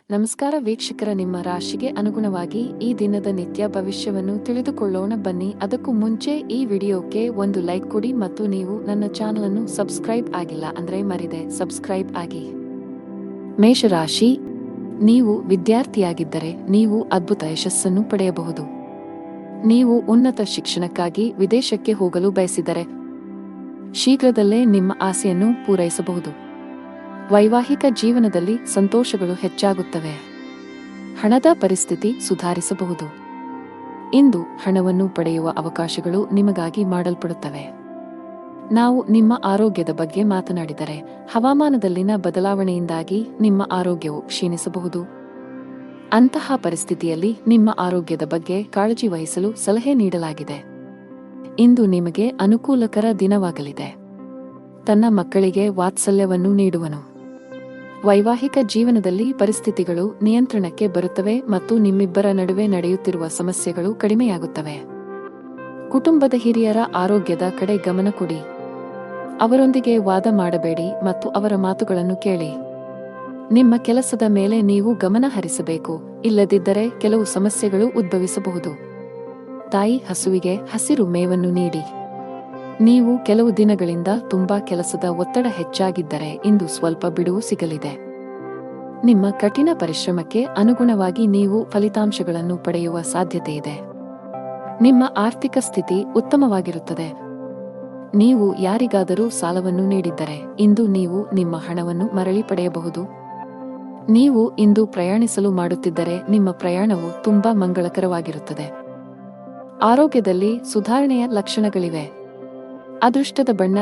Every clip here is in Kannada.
ನಮಸ್ಕಾರ ವೀಕ್ಷಕರ, ನಿಮ್ಮ ರಾಶಿಗೆ ಅನುಗುಣವಾಗಿ ಈ ದಿನದ ನಿತ್ಯ ಭವಿಷ್ಯವನ್ನು ತಿಳಿದುಕೊಳ್ಳೋಣ ಬನ್ನಿ. ಅದಕ್ಕೂ ಮುಂಚೆ ಈ ವಿಡಿಯೋಕ್ಕೆ ಒಂದು ಲೈಕ್ ಕೊಡಿ ಮತ್ತು ನೀವು ನನ್ನ ಚಾನಲ್ ಅನ್ನು ಸಬ್ಸ್ಕ್ರೈಬ್ ಆಗಿಲ್ಲ ಅಂದ್ರೆ ಮರಿದೆ ಸಬ್ಸ್ಕ್ರೈಬ್ ಆಗಿ. ಮೇಷರಾಶಿ, ನೀವು ವಿದ್ಯಾರ್ಥಿಯಾಗಿದ್ದರೆ ನೀವು ಅದ್ಭುತ ಯಶಸ್ಸನ್ನು ಪಡೆಯಬಹುದು. ನೀವು ಉನ್ನತ ಶಿಕ್ಷಣಕ್ಕಾಗಿ ವಿದೇಶಕ್ಕೆ ಹೋಗಲು ಬಯಸಿದರೆ ಶೀಘ್ರದಲ್ಲೇ ನಿಮ್ಮ ಆಸೆಯನ್ನು ಪೂರೈಸಬಹುದು. ವೈವಾಹಿಕ ಜೀವನದಲ್ಲಿ ಸಂತೋಷಗಳು ಹೆಚ್ಚಾಗುತ್ತವೆ. ಹಣದ ಪರಿಸ್ಥಿತಿ ಸುಧಾರಿಸಬಹುದು. ಇಂದು ಹಣವನ್ನು ಪಡೆಯುವ ಅವಕಾಶಗಳು ನಿಮಗಾಗಿ ಮಾಡಲ್ಪಡುತ್ತವೆ. ನಾವು ನಿಮ್ಮ ಆರೋಗ್ಯದ ಬಗ್ಗೆ ಮಾತನಾಡಿದರೆ ಹವಾಮಾನದಲ್ಲಿನ ಬದಲಾವಣೆಯಿಂದಾಗಿ ನಿಮ್ಮ ಆರೋಗ್ಯವು ಕ್ಷೀಣಿಸಬಹುದು. ಅಂತಹ ಪರಿಸ್ಥಿತಿಯಲ್ಲಿ ನಿಮ್ಮ ಆರೋಗ್ಯದ ಬಗ್ಗೆ ಕಾಳಜಿ ವಹಿಸಲು ಸಲಹೆ ನೀಡಲಾಗಿದೆ. ಇಂದು ನಿಮಗೆ ಅನುಕೂಲಕರ ದಿನವಾಗಲಿದೆ. ತನ್ನ ಮಕ್ಕಳಿಗೆ ವಾತ್ಸಲ್ಯವನ್ನು ನೀಡುವನು. ವೈವಾಹಿಕ ಜೀವನದಲ್ಲಿ ಪರಿಸ್ಥಿತಿಗಳು ನಿಯಂತ್ರಣಕ್ಕೆ ಬರುತ್ತವೆ ಮತ್ತು ನಿಮ್ಮಿಬ್ಬರ ನಡುವೆ ನಡೆಯುತ್ತಿರುವ ಸಮಸ್ಯೆಗಳು ಕಡಿಮೆಯಾಗುತ್ತವೆ. ಕುಟುಂಬದ ಹಿರಿಯರ ಆರೋಗ್ಯದ ಕಡೆ ಗಮನ ಕೊಡಿ. ಅವರೊಂದಿಗೆ ವಾದ ಮಾಡಬೇಡಿ ಮತ್ತು ಅವರ ಮಾತುಗಳನ್ನು ಕೇಳಿ. ನಿಮ್ಮ ಕೆಲಸದ ಮೇಲೆ ನೀವು ಗಮನ ಹರಿಸಬೇಕು, ಇಲ್ಲದಿದ್ದರೆ ಕೆಲವು ಸಮಸ್ಯೆಗಳು ಉದ್ಭವಿಸಬಹುದು. ತಾಯಿ ಹಸುವಿಗೆ ಹಸಿರು ಮೇವನ್ನು ನೀಡಿ. ನೀವು ಕೆಲವು ದಿನಗಳಿಂದ ತುಂಬಾ ಕೆಲಸದ ಒತ್ತಡ ಹೆಚ್ಚಾಗಿದ್ದರೆ ಇಂದು ಸ್ವಲ್ಪ ಬಿಡುವು ಸಿಗಲಿದೆ. ನಿಮ್ಮ ಕಠಿಣ ಪರಿಶ್ರಮಕ್ಕೆ ಅನುಗುಣವಾಗಿ ನೀವು ಫಲಿತಾಂಶಗಳನ್ನು ಪಡೆಯುವ ಸಾಧ್ಯತೆಯಿದೆ. ನಿಮ್ಮ ಆರ್ಥಿಕ ಸ್ಥಿತಿ ಉತ್ತಮವಾಗಿರುತ್ತದೆ. ನೀವು ಯಾರಿಗಾದರೂ ಸಾಲವನ್ನು ನೀಡಿದ್ದರೆ ಇಂದು ನೀವು ನಿಮ್ಮ ಹಣವನ್ನು ಮರಳಿ ಪಡೆಯಬಹುದು. ನೀವು ಇಂದು ಪ್ರಯಾಣಿಸಲು ಮಾಡುತ್ತಿದ್ದರೆ ನಿಮ್ಮ ಪ್ರಯಾಣವು ತುಂಬಾ ಮಂಗಳಕರವಾಗಿರುತ್ತದೆ. ಆರೋಗ್ಯದಲ್ಲಿ ಸುಧಾರಣೆಯ ಲಕ್ಷಣಗಳಿವೆ. ಅದೃಷ್ಟದ ಬಣ್ಣ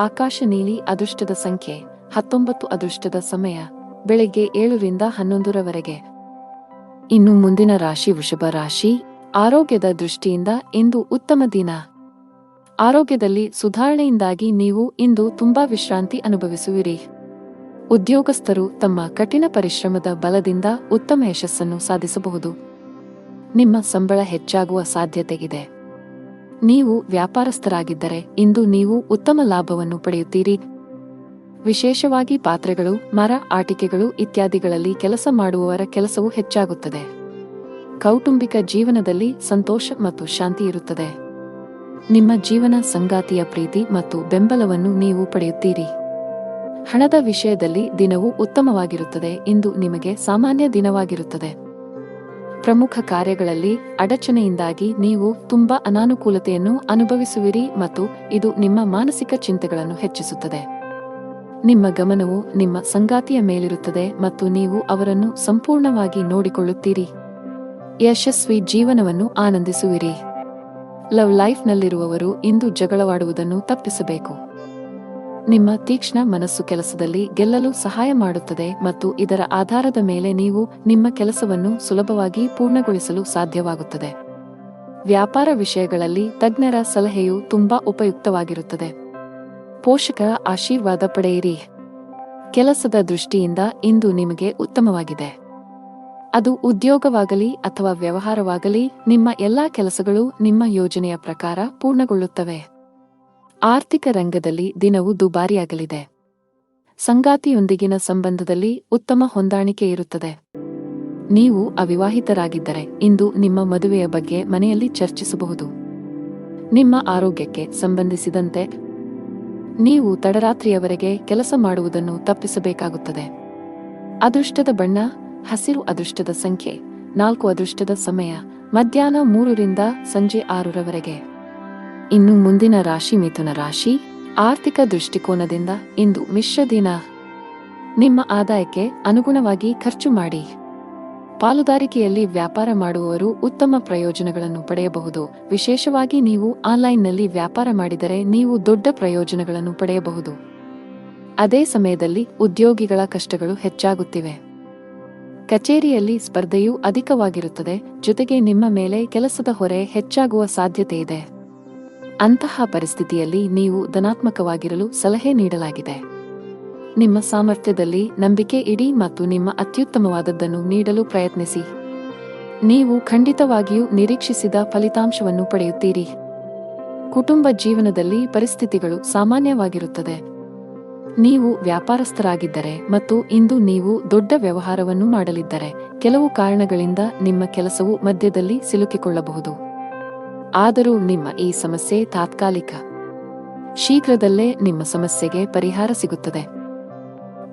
ಆಕಾಶ ನೀಲಿ. ಅದೃಷ್ಟದ ಸಂಖ್ಯೆ 19. ಅದೃಷ್ಟದ ಸಮಯ ಬೆಳಗ್ಗೆ 7 ರಿಂದ 11 ಇನ್ನು ಮುಂದಿನ ರಾಶಿ ವೃಷಭ ರಾಶಿ. ಆರೋಗ್ಯದ ದೃಷ್ಟಿಯಿಂದ ಇಂದು ಉತ್ತಮ ದಿನ. ಆರೋಗ್ಯದಲ್ಲಿ ಸುಧಾರಣೆಯಿಂದಾಗಿ ನೀವು ಇಂದು ತುಂಬಾ ವಿಶ್ರಾಂತಿ ಅನುಭವಿಸುವಿರಿ. ಉದ್ಯೋಗಸ್ಥರು ತಮ್ಮ ಕಠಿಣ ಪರಿಶ್ರಮದ ಬಲದಿಂದ ಉತ್ತಮ ಯಶಸ್ಸನ್ನು ಸಾಧಿಸಬಹುದು. ನಿಮ್ಮ ಸಂಬಳ ಹೆಚ್ಚಾಗುವ ಸಾಧ್ಯತೆ ಇದೆ. ನೀವು ವ್ಯಾಪಾರಸ್ಥರಾಗಿದ್ದರೆ ಇಂದು ನೀವು ಉತ್ತಮ ಲಾಭವನ್ನು ಪಡೆಯುತ್ತೀರಿ. ವಿಶೇಷವಾಗಿ ಪಾತ್ರೆಗಳು, ಮರ, ಆಟಿಕೆಗಳು ಇತ್ಯಾದಿಗಳಲ್ಲಿ ಕೆಲಸ ಮಾಡುವವರ ಕೆಲಸವು ಹೆಚ್ಚಾಗುತ್ತದೆ. ಕೌಟುಂಬಿಕ ಜೀವನದಲ್ಲಿ ಸಂತೋಷ ಮತ್ತು ಶಾಂತಿ ಇರುತ್ತದೆ. ನಿಮ್ಮ ಜೀವನ ಸಂಗಾತಿಯ ಪ್ರೀತಿ ಮತ್ತು ಬೆಂಬಲವನ್ನು ನೀವು ಪಡೆಯುತ್ತೀರಿ. ಹಣದ ವಿಷಯದಲ್ಲಿ ದಿನವು ಉತ್ತಮವಾಗಿರುತ್ತದೆ. ಇಂದು ನಿಮಗೆ ಸಾಮಾನ್ಯ ದಿನವಾಗಿರುತ್ತದೆ. ಪ್ರಮುಖ ಕಾರ್ಯಗಳಲ್ಲಿ ಅಡಚಣೆಯಿಂದಾಗಿ ನೀವು ತುಂಬಾ ಅನಾನುಕೂಲತೆಯನ್ನು ಅನುಭವಿಸುವಿರಿ ಮತ್ತು ಇದು ನಿಮ್ಮ ಮಾನಸಿಕ ಚಿಂತೆಗಳನ್ನು ಹೆಚ್ಚಿಸುತ್ತದೆ. ನಿಮ್ಮ ಗಮನವು ನಿಮ್ಮ ಸಂಗಾತಿಯ ಮೇಲಿರುತ್ತದೆ ಮತ್ತು ನೀವು ಅವರನ್ನು ಸಂಪೂರ್ಣವಾಗಿ ನೋಡಿಕೊಳ್ಳುತ್ತೀರಿ. ಯಶಸ್ವಿ ಜೀವನವನ್ನು ಆನಂದಿಸುವಿರಿ. ಲವ್ ಲೈಫ್ನಲ್ಲಿರುವವರು ಇಂದು ಜಗಳವಾಡುವುದನ್ನು ತಪ್ಪಿಸಬೇಕು. ನಿಮ್ಮ ತೀಕ್ಷ್ಣ ಮನಸ್ಸು ಕೆಲಸದಲ್ಲಿ ಗೆಲ್ಲಲು ಸಹಾಯ ಮಾಡುತ್ತದೆ ಮತ್ತು ಇದರ ಆಧಾರದ ಮೇಲೆ ನೀವು ನಿಮ್ಮ ಕೆಲಸವನ್ನು ಸುಲಭವಾಗಿ ಪೂರ್ಣಗೊಳಿಸಲು ಸಾಧ್ಯವಾಗುತ್ತದೆ. ವ್ಯಾಪಾರ ವಿಷಯಗಳಲ್ಲಿ ತಜ್ಞರ ಸಲಹೆಯು ತುಂಬಾ ಉಪಯುಕ್ತವಾಗಿರುತ್ತದೆ. ಪೋಷಕರ ಆಶೀರ್ವಾದ ಪಡೆಯಿರಿ. ಕೆಲಸದ ದೃಷ್ಟಿಯಿಂದ ಇಂದು ನಿಮಗೆ ಉತ್ತಮವಾಗಿದೆ. ಅದು ಉದ್ಯೋಗವಾಗಲಿ ಅಥವಾ ವ್ಯವಹಾರವಾಗಲಿ, ನಿಮ್ಮ ಎಲ್ಲಾ ಕೆಲಸಗಳು ನಿಮ್ಮ ಯೋಜನೆಯ ಪ್ರಕಾರ ಪೂರ್ಣಗೊಳ್ಳುತ್ತವೆ. ಆರ್ಥಿಕ ರಂಗದಲ್ಲಿ ದಿನವು ದುಬಾರಿಯಾಗಲಿದೆ. ಸಂಗಾತಿಯೊಂದಿಗಿನ ಸಂಬಂಧದಲ್ಲಿ ಉತ್ತಮ ಹೊಂದಾಣಿಕೆ ಇರುತ್ತದೆ. ನೀವು ಅವಿವಾಹಿತರಾಗಿದ್ದರೆ ಇಂದು ನಿಮ್ಮ ಮದುವೆಯ ಬಗ್ಗೆ ಮನೆಯಲ್ಲಿ ಚರ್ಚಿಸಬಹುದು. ನಿಮ್ಮ ಆರೋಗ್ಯಕ್ಕೆ ಸಂಬಂಧಿಸಿದಂತೆ ನೀವು ತಡರಾತ್ರಿಯವರೆಗೆ ಕೆಲಸ ಮಾಡುವುದನ್ನು ತಪ್ಪಿಸಬೇಕಾಗುತ್ತದೆ. ಅದೃಷ್ಟದ ಬಣ್ಣ ಹಸಿರು. ಅದೃಷ್ಟದ ಸಂಖ್ಯೆ 4. ಅದೃಷ್ಟದ ಸಮಯ ಮಧ್ಯಾಹ್ನ 3 ರಿಂದ ಸಂಜೆ 6 ಇನ್ನು ಮುಂದಿನ ರಾಶಿ ಮಿಥುನ ರಾಶಿ. ಆರ್ಥಿಕ ದೃಷ್ಟಿಕೋನದಿಂದ ಇಂದು ಮಿಶ್ರ ದಿನ. ನಿಮ್ಮ ಆದಾಯಕ್ಕೆ ಅನುಗುಣವಾಗಿ ಖರ್ಚು ಮಾಡಿ. ಪಾಲುದಾರಿಕೆಯಲ್ಲಿ ವ್ಯಾಪಾರ ಮಾಡುವವರು ಉತ್ತಮ ಪ್ರಯೋಜನಗಳನ್ನು ಪಡೆಯಬಹುದು. ವಿಶೇಷವಾಗಿ ನೀವು ಆನ್ಲೈನ್ನಲ್ಲಿ ವ್ಯಾಪಾರ ಮಾಡಿದರೆ ನೀವು ದೊಡ್ಡ ಪ್ರಯೋಜನಗಳನ್ನು ಪಡೆಯಬಹುದು. ಅದೇ ಸಮಯದಲ್ಲಿ ಉದ್ಯೋಗಿಗಳ ಕಷ್ಟಗಳು ಹೆಚ್ಚಾಗುತ್ತಿವೆ. ಕಚೇರಿಯಲ್ಲಿ ಸ್ಪರ್ಧೆಯೂ ಅಧಿಕವಾಗಿರುತ್ತದೆ. ಜೊತೆಗೆ ನಿಮ್ಮ ಮೇಲೆ ಕೆಲಸದ ಹೊರೆ ಹೆಚ್ಚಾಗುವ ಸಾಧ್ಯತೆಯಿದೆ. ಅಂತಹ ಪರಿಸ್ಥಿತಿಯಲ್ಲಿ ನೀವು ಧನಾತ್ಮಕವಾಗಿರಲು ಸಲಹೆ ನೀಡಲಾಗಿದೆ. ನಿಮ್ಮ ಸಾಮರ್ಥ್ಯದಲ್ಲಿ ನಂಬಿಕೆ ಇಡಿ ಮತ್ತು ನಿಮ್ಮ ಅತ್ಯುತ್ತಮವಾದದ್ದನ್ನು ನೀಡಲು ಪ್ರಯತ್ನಿಸಿ. ನೀವು ಖಂಡಿತವಾಗಿಯೂ ನಿರೀಕ್ಷಿಸಿದ ಫಲಿತಾಂಶವನ್ನು ಪಡೆಯುತ್ತೀರಿ. ಕುಟುಂಬ ಜೀವನದಲ್ಲಿ ಪರಿಸ್ಥಿತಿಗಳು ಸಾಮಾನ್ಯವಾಗಿರುತ್ತದೆ. ನೀವು ವ್ಯಾಪಾರಸ್ಥರಾಗಿದ್ದರೆ ಮತ್ತು ಇಂದು ನೀವು ದೊಡ್ಡ ವ್ಯವಹಾರವನ್ನು ಮಾಡಲಿದ್ದರೆ ಕೆಲವು ಕಾರಣಗಳಿಂದ ನಿಮ್ಮ ಕೆಲಸವು ಮಧ್ಯದಲ್ಲಿ ಸಿಲುಕಿಕೊಳ್ಳಬಹುದು. ಆದರೂ ನಿಮ್ಮ ಈ ಸಮಸ್ಯೆ ತಾತ್ಕಾಲಿಕ. ಶೀಘ್ರದಲ್ಲೇ ನಿಮ್ಮ ಸಮಸ್ಯೆಗೆ ಪರಿಹಾರ ಸಿಗುತ್ತದೆ.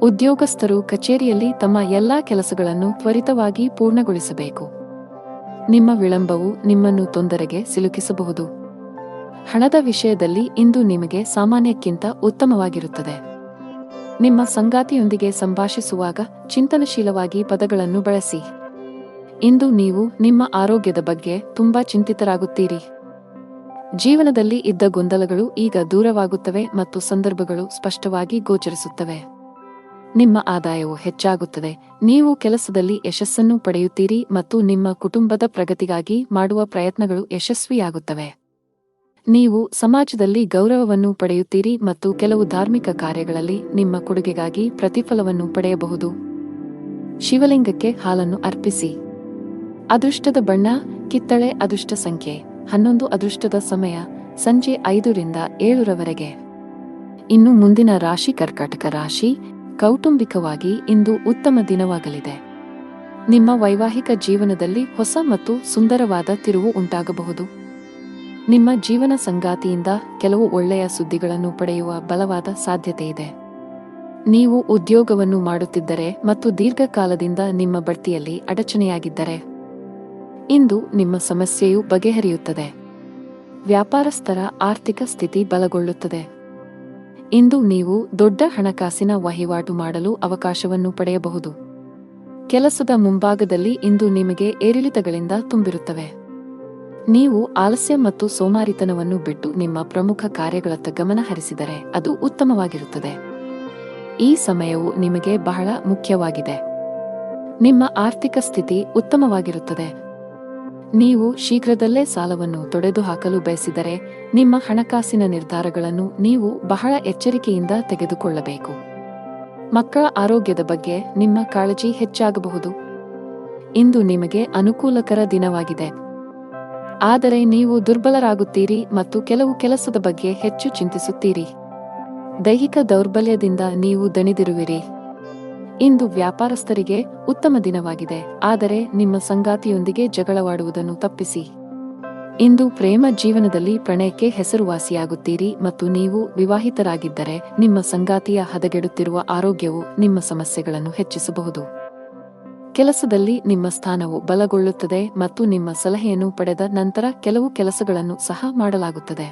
ಉದ್ಯೋಗಸ್ಥರು ಕಚೇರಿಯಲ್ಲಿ ತಮ್ಮ ಎಲ್ಲಾ ಕೆಲಸಗಳನ್ನು ತ್ವರಿತವಾಗಿ ಪೂರ್ಣಗೊಳಿಸಬೇಕು. ನಿಮ್ಮ ವಿಳಂಬವು ನಿಮ್ಮನ್ನು ತೊಂದರೆಗೆ ಸಿಲುಕಿಸಬಹುದು. ಹಣದ ವಿಷಯದಲ್ಲಿ ಇಂದು ನಿಮಗೆ ಸಾಮಾನ್ಯಕ್ಕಿಂತ ಉತ್ತಮವಾಗಿರುತ್ತದೆ. ನಿಮ್ಮ ಸಂಗಾತಿಯೊಂದಿಗೆ ಸಂಭಾಷಿಸುವಾಗ ಚಿಂತನಶೀಲವಾಗಿ ಪದಗಳನ್ನು ಬಳಸಿ. ಇಂದು ನೀವು ನಿಮ್ಮ ಆರೋಗ್ಯದ ಬಗ್ಗೆ ತುಂಬಾ ಚಿಂತಿತರಾಗುತ್ತೀರಿ. ಜೀವನದಲ್ಲಿ ಇದ್ದ ಗೊಂದಲಗಳು ಈಗ ದೂರವಾಗುತ್ತವೆ ಮತ್ತು ಸಂದರ್ಭಗಳು ಸ್ಪಷ್ಟವಾಗಿ ಗೋಚರಿಸುತ್ತವೆ. ನಿಮ್ಮ ಆದಾಯವು ಹೆಚ್ಚಾಗುತ್ತದೆ. ನೀವು ಕೆಲಸದಲ್ಲಿ ಯಶಸ್ಸನ್ನು ಪಡೆಯುತ್ತೀರಿ ಮತ್ತು ನಿಮ್ಮ ಕುಟುಂಬದ ಪ್ರಗತಿಗಾಗಿ ಮಾಡುವ ಪ್ರಯತ್ನಗಳು ಯಶಸ್ವಿಯಾಗುತ್ತವೆ. ನೀವು ಸಮಾಜದಲ್ಲಿ ಗೌರವವನ್ನು ಪಡೆಯುತ್ತೀರಿ ಮತ್ತು ಕೆಲವು ಧಾರ್ಮಿಕ ಕಾರ್ಯಗಳಲ್ಲಿ ನಿಮ್ಮ ಕೊಡುಗೆಗಾಗಿ ಪ್ರತಿಫಲವನ್ನು ಪಡೆಯಬಹುದು. ಶಿವಲಿಂಗಕ್ಕೆ ಹಾಲನ್ನು ಅರ್ಪಿಸಿ. ಅದೃಷ್ಟದ ಬಣ್ಣ ಕಿತ್ತಳೆ. ಅದೃಷ್ಟ ಸಂಖ್ಯೆ 11. ಅದೃಷ್ಟದ ಸಮಯ ಸಂಜೆ 5ರಿಂದ 7ರವರೆಗೆ. ಇನ್ನು ಮುಂದಿನ ರಾಶಿ ಕರ್ಕಾಟಕ ರಾಶಿ. ಕೌಟುಂಬಿಕವಾಗಿ ಇಂದು ಉತ್ತಮ ದಿನವಾಗಲಿದೆ. ನಿಮ್ಮ ವೈವಾಹಿಕ ಜೀವನದಲ್ಲಿ ಹೊಸ ಮತ್ತು ಸುಂದರವಾದ ತಿರುವು ಉಂಟಾಗಬಹುದು. ನಿಮ್ಮ ಜೀವನ ಸಂಗಾತಿಯಿಂದ ಕೆಲವು ಒಳ್ಳೆಯ ಸುದ್ದಿಗಳನ್ನು ಪಡೆಯುವ ಬಲವಾದ ಸಾಧ್ಯತೆಯಿದೆ. ನೀವು ಉದ್ಯೋಗವನ್ನು ಮಾಡುತ್ತಿದ್ದರೆ ಮತ್ತು ದೀರ್ಘಕಾಲದಿಂದ ನಿಮ್ಮ ಬಡ್ತಿಯಲ್ಲಿ ಅಡಚಣೆಯಾಗಿದ್ದರೆ ಇಂದು ನಿಮ್ಮ ಸಮಸ್ಯೆಯು ಬಗೆಹರಿಯುತ್ತದೆ. ವ್ಯಾಪಾರಸ್ಥರ ಆರ್ಥಿಕ ಸ್ಥಿತಿ ಬಲಗೊಳ್ಳುತ್ತದೆ. ಇಂದು ನೀವು ದೊಡ್ಡ ಹಣಕಾಸಿನ ವಹಿವಾಟು ಮಾಡಲು ಅವಕಾಶವನ್ನು ಪಡೆಯಬಹುದು. ಕೆಲಸದ ಮುಂಭಾಗದಲ್ಲಿ ಇಂದು ನಿಮಗೆ ಏರಿಳಿತಗಳಿಂದ ತುಂಬಿರುತ್ತವೆ. ನೀವು ಆಲಸ್ಯ ಮತ್ತು ಸೋಮಾರಿತನವನ್ನು ಬಿಟ್ಟು ನಿಮ್ಮ ಪ್ರಮುಖ ಕಾರ್ಯಗಳತ್ತ ಗಮನ ಹರಿಸಿದರೆ ಅದು ಉತ್ತಮವಾಗಿರುತ್ತದೆ. ಈ ಸಮಯವು ನಿಮಗೆ ಬಹಳ ಮುಖ್ಯವಾಗಿದೆ. ನಿಮ್ಮ ಆರ್ಥಿಕ ಸ್ಥಿತಿ ಉತ್ತಮವಾಗಿರುತ್ತದೆ. ನೀವು ಶೀಘ್ರದಲ್ಲೇ ಸಾಲವನ್ನು ತೊಡೆದುಹಾಕಲು ಬಯಸಿದರೆ ನಿಮ್ಮ ಹಣಕಾಸಿನ ನಿರ್ಧಾರಗಳನ್ನು ನೀವು ಬಹಳ ಎಚ್ಚರಿಕೆಯಿಂದ ತೆಗೆದುಕೊಳ್ಳಬೇಕು. ಮಕ್ಕಳ ಆರೋಗ್ಯದ ಬಗ್ಗೆ ನಿಮ್ಮ ಕಾಳಜಿ ಹೆಚ್ಚಾಗಬಹುದು. ಇಂದು ನಿಮಗೆ ಅನುಕೂಲಕರ ದಿನವಾಗಿದೆ. ಆದರೆ ನೀವು ದುರ್ಬಲರಾಗುತ್ತೀರಿ ಮತ್ತು ಕೆಲವು ಕೆಲಸದ ಬಗ್ಗೆ ಹೆಚ್ಚು ಚಿಂತಿಸುತ್ತೀರಿ. ದೈಹಿಕ ದೌರ್ಬಲ್ಯದಿಂದ ನೀವು ದಣಿದಿರುವಿರಿ. ಇಂದು ವ್ಯಾಪಾರಸ್ಥರಿಗೆ ಉತ್ತಮ ದಿನವಾಗಿದೆ, ಆದರೆ ನಿಮ್ಮ ಸಂಗಾತಿಯೊಂದಿಗೆ ಜಗಳವಾಡುವುದನ್ನು ತಪ್ಪಿಸಿ. ಇಂದು ಪ್ರೇಮ ಜೀವನದಲ್ಲಿ ಪ್ರಣಯಕ್ಕೆ ಹೆಸರುವಾಸಿಯಾಗುತ್ತೀರಿ ಮತ್ತು ನೀವು ವಿವಾಹಿತರಾಗಿದ್ದರೆ ನಿಮ್ಮ ಸಂಗಾತಿಯ ಹದಗೆಡುತ್ತಿರುವ ಆರೋಗ್ಯವು ನಿಮ್ಮ ಸಮಸ್ಯೆಗಳನ್ನು ಹೆಚ್ಚಿಸಬಹುದು. ಕೆಲಸದಲ್ಲಿ ನಿಮ್ಮ ಸ್ಥಾನವು ಬಲಗೊಳ್ಳುತ್ತದೆ ಮತ್ತು ನಿಮ್ಮ ಸಲಹೆಯನ್ನು ಪಡೆದ ನಂತರ ಕೆಲವು ಕೆಲಸಗಳನ್ನು ಸಹ ಮಾಡಲಾಗುತ್ತದೆ.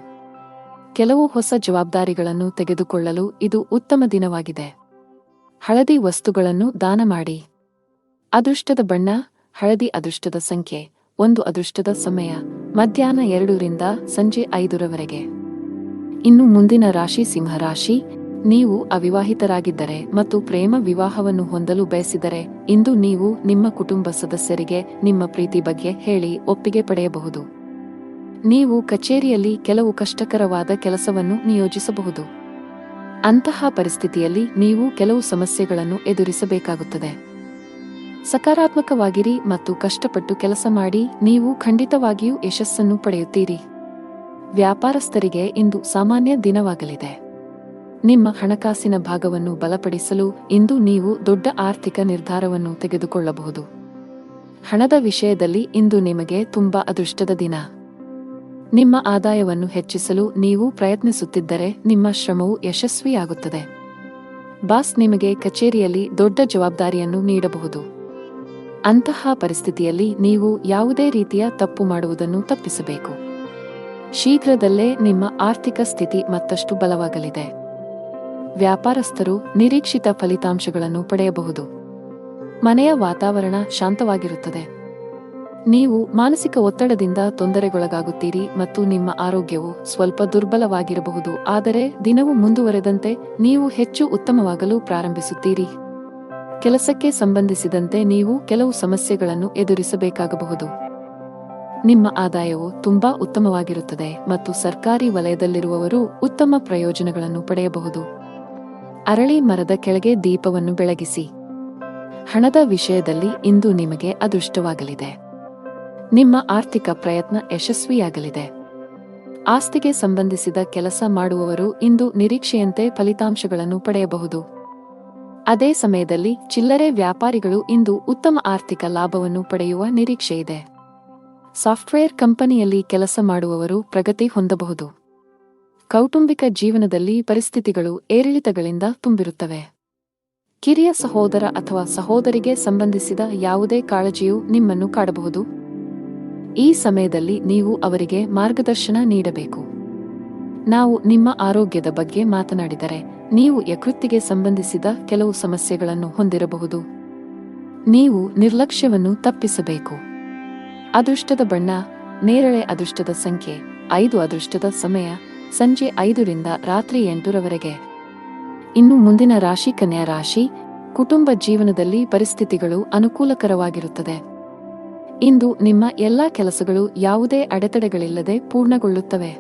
ಕೆಲವು ಹೊಸ ಜವಾಬ್ದಾರಿಗಳನ್ನು ತೆಗೆದುಕೊಳ್ಳಲು ಇದು ಉತ್ತಮ ದಿನವಾಗಿದೆ. ಹಳದಿ ವಸ್ತುಗಳನ್ನು ದಾನ ಮಾಡಿ. ಅದೃಷ್ಟದ ಬಣ್ಣ ಹಳದಿ. ಅದೃಷ್ಟದ ಸಂಖ್ಯೆ 1. ಅದೃಷ್ಟದ ಸಮಯ ಮಧ್ಯಾಹ್ನ 2ರಿಂದ ಸಂಜೆ 5ರವರೆಗೆ. ಇನ್ನು ಮುಂದಿನ ರಾಶಿ ಸಿಂಹರಾಶಿ. ನೀವು ಅವಿವಾಹಿತರಾಗಿದ್ದರೆ ಮತ್ತು ಪ್ರೇಮ ವಿವಾಹವನ್ನು ಹೊಂದಲು ಬಯಸಿದರೆ ಇಂದು ನೀವು ನಿಮ್ಮ ಕುಟುಂಬ ಸದಸ್ಯರಿಗೆ ನಿಮ್ಮ ಪ್ರೀತಿ ಬಗ್ಗೆ ಹೇಳಿ ಒಪ್ಪಿಗೆ ಪಡೆಯಬಹುದು. ನೀವು ಕಚೇರಿಯಲ್ಲಿ ಕೆಲವು ಕಷ್ಟಕರವಾದ ಕೆಲಸವನ್ನು ನಿಯೋಜಿಸಬಹುದು. ಅಂತಹ ಪರಿಸ್ಥಿತಿಯಲ್ಲಿ ನೀವು ಕೆಲವು ಸಮಸ್ಯೆಗಳನ್ನು ಎದುರಿಸಬೇಕಾಗುತ್ತದೆ. ಸಕಾರಾತ್ಮಕವಾಗಿರಿ ಮತ್ತು ಕಷ್ಟಪಟ್ಟು ಕೆಲಸ ಮಾಡಿ. ನೀವು ಖಂಡಿತವಾಗಿಯೂ ಯಶಸ್ಸನ್ನು ಪಡೆಯುತ್ತೀರಿ. ವ್ಯಾಪಾರಸ್ಥರಿಗೆ ಇಂದು ಸಾಮಾನ್ಯ ದಿನವಾಗಲಿದೆ. ನಿಮ್ಮ ಹಣಕಾಸಿನ ಭಾಗವನ್ನು ಬಲಪಡಿಸಲು ಇಂದು ನೀವು ದೊಡ್ಡ ಆರ್ಥಿಕ ನಿರ್ಧಾರವನ್ನು ತೆಗೆದುಕೊಳ್ಳಬಹುದು. ಹಣದ ವಿಷಯದಲ್ಲಿ ಇಂದು ನಿಮಗೆ ತುಂಬಾ ಅದೃಷ್ಟದ ದಿನ. ನಿಮ್ಮ ಆದಾಯವನ್ನು ಹೆಚ್ಚಿಸಲು ನೀವು ಪ್ರಯತ್ನಿಸುತ್ತಿದ್ದರೆ ನಿಮ್ಮ ಶ್ರಮವು ಯಶಸ್ವಿಯಾಗುತ್ತದೆ. ಬಾಸ್ ನಿಮಗೆ ಕಚೇರಿಯಲ್ಲಿ ದೊಡ್ಡ ಜವಾಬ್ದಾರಿಯನ್ನು ನೀಡಬಹುದು. ಅಂತಹ ಪರಿಸ್ಥಿತಿಯಲ್ಲಿ ನೀವು ಯಾವುದೇ ರೀತಿಯ ತಪ್ಪು ಮಾಡುವುದನ್ನು ತಪ್ಪಿಸಬೇಕು. ಶೀಘ್ರದಲ್ಲೇ ನಿಮ್ಮ ಆರ್ಥಿಕ ಸ್ಥಿತಿ ಮತ್ತಷ್ಟು ಬಲವಾಗಲಿದೆ. ವ್ಯಾಪಾರಸ್ಥರು ನಿರೀಕ್ಷಿತ ಫಲಿತಾಂಶಗಳನ್ನು ಪಡೆಯಬಹುದು. ಮನೆಯ ವಾತಾವರಣ ಶಾಂತವಾಗಿರುತ್ತದೆ. ನೀವು ಮಾನಸಿಕ ಒತ್ತಡದಿಂದ ತೊಂದರೆಗೊಳಗಾಗುತ್ತೀರಿ ಮತ್ತು ನಿಮ್ಮ ಆರೋಗ್ಯವು ಸ್ವಲ್ಪ ದುರ್ಬಲವಾಗಿರಬಹುದು. ಆದರೆ ದಿನವು ಮುಂದುವರೆದಂತೆ ನೀವು ಹೆಚ್ಚು ಉತ್ತಮವಾಗಲು ಪ್ರಾರಂಭಿಸುತ್ತೀರಿ. ಕೆಲಸಕ್ಕೆ ಸಂಬಂಧಿಸಿದಂತೆ ನೀವು ಕೆಲವು ಸಮಸ್ಯೆಗಳನ್ನು ಎದುರಿಸಬೇಕಾಗಬಹುದು. ನಿಮ್ಮ ಆದಾಯವು ತುಂಬಾ ಉತ್ತಮವಾಗಿರುತ್ತದೆ ಮತ್ತು ಸರ್ಕಾರಿ ವಲಯದಲ್ಲಿರುವವರು ಉತ್ತಮ ಪ್ರಯೋಜನಗಳನ್ನು ಪಡೆಯಬಹುದು. ಅರಳಿ ಮರದ ಕೆಳಗೆ ದೀಪವನ್ನು ಬೆಳಗಿಸಿ. ಹಣದ ವಿಷಯದಲ್ಲಿ ಇಂದು ನಿಮಗೆ ಅದೃಷ್ಟವಾಗಲಿದೆ. ನಿಮ್ಮ ಆರ್ಥಿಕ ಪ್ರಯತ್ನ ಯಶಸ್ವಿಯಾಗಲಿದೆ. ಆಸ್ತಿಗೆ ಸಂಬಂಧಿಸಿದ ಕೆಲಸ ಮಾಡುವವರು ಇಂದು ನಿರೀಕ್ಷೆಯಂತೆ ಫಲಿತಾಂಶಗಳನ್ನು ಪಡೆಯಬಹುದು. ಅದೇ ಸಮಯದಲ್ಲಿ ಚಿಲ್ಲರೆ ವ್ಯಾಪಾರಿಗಳು ಇಂದು ಉತ್ತಮ ಆರ್ಥಿಕ ಲಾಭವನ್ನು ಪಡೆಯುವ ನಿರೀಕ್ಷೆಯಿದೆ. ಸಾಫ್ಟ್ವೇರ್ ಕಂಪನಿಯಲ್ಲಿ ಕೆಲಸ ಮಾಡುವವರು ಪ್ರಗತಿ ಹೊಂದಬಹುದು. ಕೌಟುಂಬಿಕ ಜೀವನದಲ್ಲಿ ಪರಿಸ್ಥಿತಿಗಳು ಏರಿಳಿತಗಳಿಂದ ತುಂಬಿರುತ್ತವೆ. ಕಿರಿಯ ಸಹೋದರ ಅಥವಾ ಸಹೋದರಿಗೆ ಸಂಬಂಧಿಸಿದ ಯಾವುದೇ ಕಾಳಜಿಯು ನಿಮ್ಮನ್ನು ಕಾಡಬಹುದು. ಈ ಸಮಯದಲ್ಲಿ ನೀವು ಅವರಿಗೆ ಮಾರ್ಗದರ್ಶನ ನೀಡಬೇಕು. ನಾವು ನಿಮ್ಮ ಆರೋಗ್ಯದ ಬಗ್ಗೆ ಮಾತನಾಡಿದರೆ, ನೀವು ಯಕೃತ್ತಿಗೆ ಸಂಬಂಧಿಸಿದ ಕೆಲವು ಸಮಸ್ಯೆಗಳನ್ನು ಹೊಂದಿರಬಹುದು. ನೀವು ನಿರ್ಲಕ್ಷ್ಯವನ್ನು ತಪ್ಪಿಸಬೇಕು. ಅದೃಷ್ಟದ ಬಣ್ಣ ನೇರಳೆ. ಅದೃಷ್ಟದ ಸಂಖ್ಯೆ 5. ಅದೃಷ್ಟದ ಸಮಯ ಸಂಜೆ 5 ರಿಂದ ರಾತ್ರಿ 8 ರವರೆಗೆ. ಇನ್ನು ಮುಂದಿನ ರಾಶಿ ಕನ್ಯಾ ರಾಶಿ. ಕುಟುಂಬ ಜೀವನದಲ್ಲಿ ಪರಿಸ್ಥಿತಿಗಳು ಅನುಕೂಲಕರವಾಗಿರುತ್ತದೆ. ಇಂದು ನಿಮ್ಮ ಎಲ್ಲಾ ಕೆಲಸಗಳು ಯಾವುದೇ ಅಡೆತಡೆಗಳಿಲ್ಲದೆ ಪೂರ್ಣಗೊಳ್ಳುತ್ತವೆ.